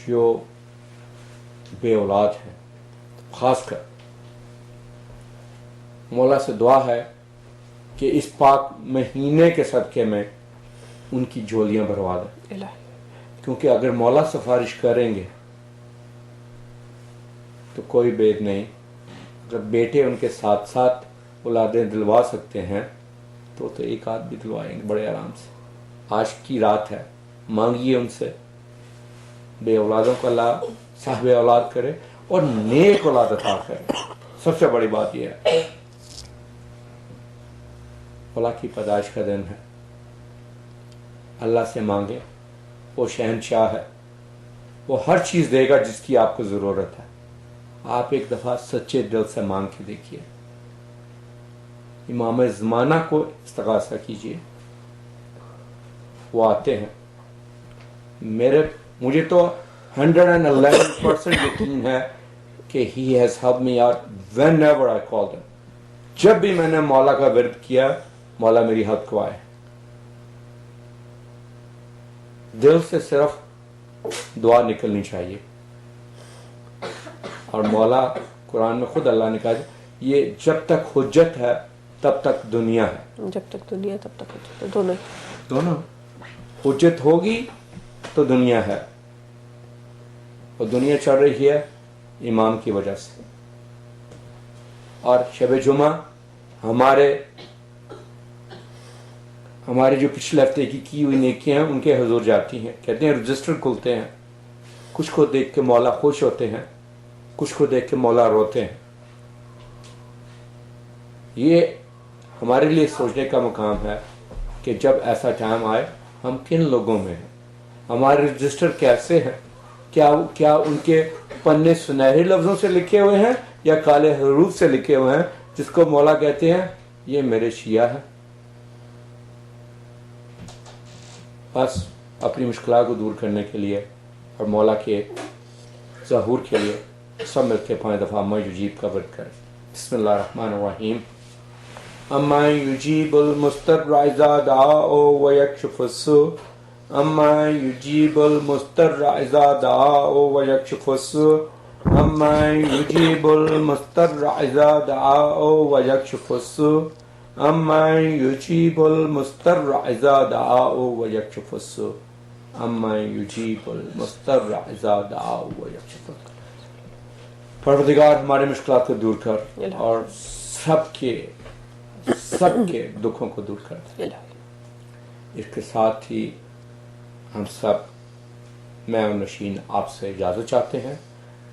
جو بے اولاد ہیں خاص کر مولا سے دعا ہے کہ اس پاک مہینے کے صدقے میں ان کی جھولیاں بھروا دیں، الہی کیونکہ اگر مولا سفارش کریں گے تو کوئی بید نہیں. اگر بیٹے ان کے ساتھ ساتھ اولادیں دلوا سکتے ہیں تو ایک آدھ بھی دلوائیں گے بڑے آرام سے. آج کی رات ہے، مانگیے ان سے، بے اولادوں کو اللہ صاحب اولاد کرے اور نیک اولاد عطا کرے. سب سے بڑی بات یہ ہے، اللہ کی پیدائش کا دن ہے، اللہ سے مانگے، وہ شہنشاہ ہے، وہ ہر چیز دے گا جس کی آپ کو ضرورت ہے. آپ ایک دفعہ سچے دل سے مانگ کے دیکھیے. امام زمانہ کو استغاثہ کیجیے، وہ آتے ہیں. مجھے تو 111% یقین ہے کہ he has helped me out whenever I called him. جب بھی میں نے مولا کا ورد کیا، مولا میری حد کو آئے. دل سے صرف دعا نکلنی چاہیے. اور مولا قرآن میں خود اللہ نے کہا یہ جب تک حجت ہے تب تک دنیا ہے. جب تک دنیا تب تک حجت، دونوں حجت ہوگی تو دنیا ہے، اور دنیا چل رہی ہے امام کی وجہ سے. اور شب جمعہ ہمارے جو پچھلے ہفتے کی ہوئی نیکیاں ہیں ان کے حضور جاتی ہیں. کہتے ہیں رجسٹر کھلتے ہیں، کچھ کو دیکھ کے مولا خوش ہوتے ہیں، کچھ کو دیکھ کے مولا روتے ہیں. یہ ہمارے لیے سوچنے کا مقام ہے کہ جب ایسا ٹائم آئے ہم کن لوگوں میں ہیں، ہمارے رجسٹر کیسے ہیں. کیا ان کے پنے سنہرے لفظوں سے لکھے ہوئے ہیں یا کالے حروف سے لکھے ہوئے ہیں جس کو مولا کہتے ہیں یہ میرے شیعہ ہے. بس اپنی مشکلات کو دور کرنے کے لیے اور مولا کے ظہور کے لیے سب مل کے 5 دفعہ اما یجیب کا ورد کریں. بسم اللہ الرحمن الرحیم. اما یجیب المضطر اذا دعاء ویکشف السوء. اما یجیب المضطر اذا دعاء ویکشف السوء. اما یجیب المضطر اذا دعاء ویکشف السوء. اما یجیب المضطر اذا دعاء ویکشف السوء. اما یجیب المضطر اذا دعاء ویکشف السوء. پروردگار ہمارے مشکلات کو دور کر اور سب کے دکھوں کو دور کر. اس کے ساتھ ہی ہم سب میں اور نشین آپ سے اجازت چاہتے ہیں.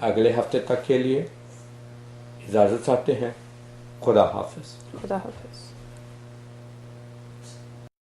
اگلے ہفتے تک کے لیے اجازت چاہتے ہیں. خدا حافظ. خدا حافظ.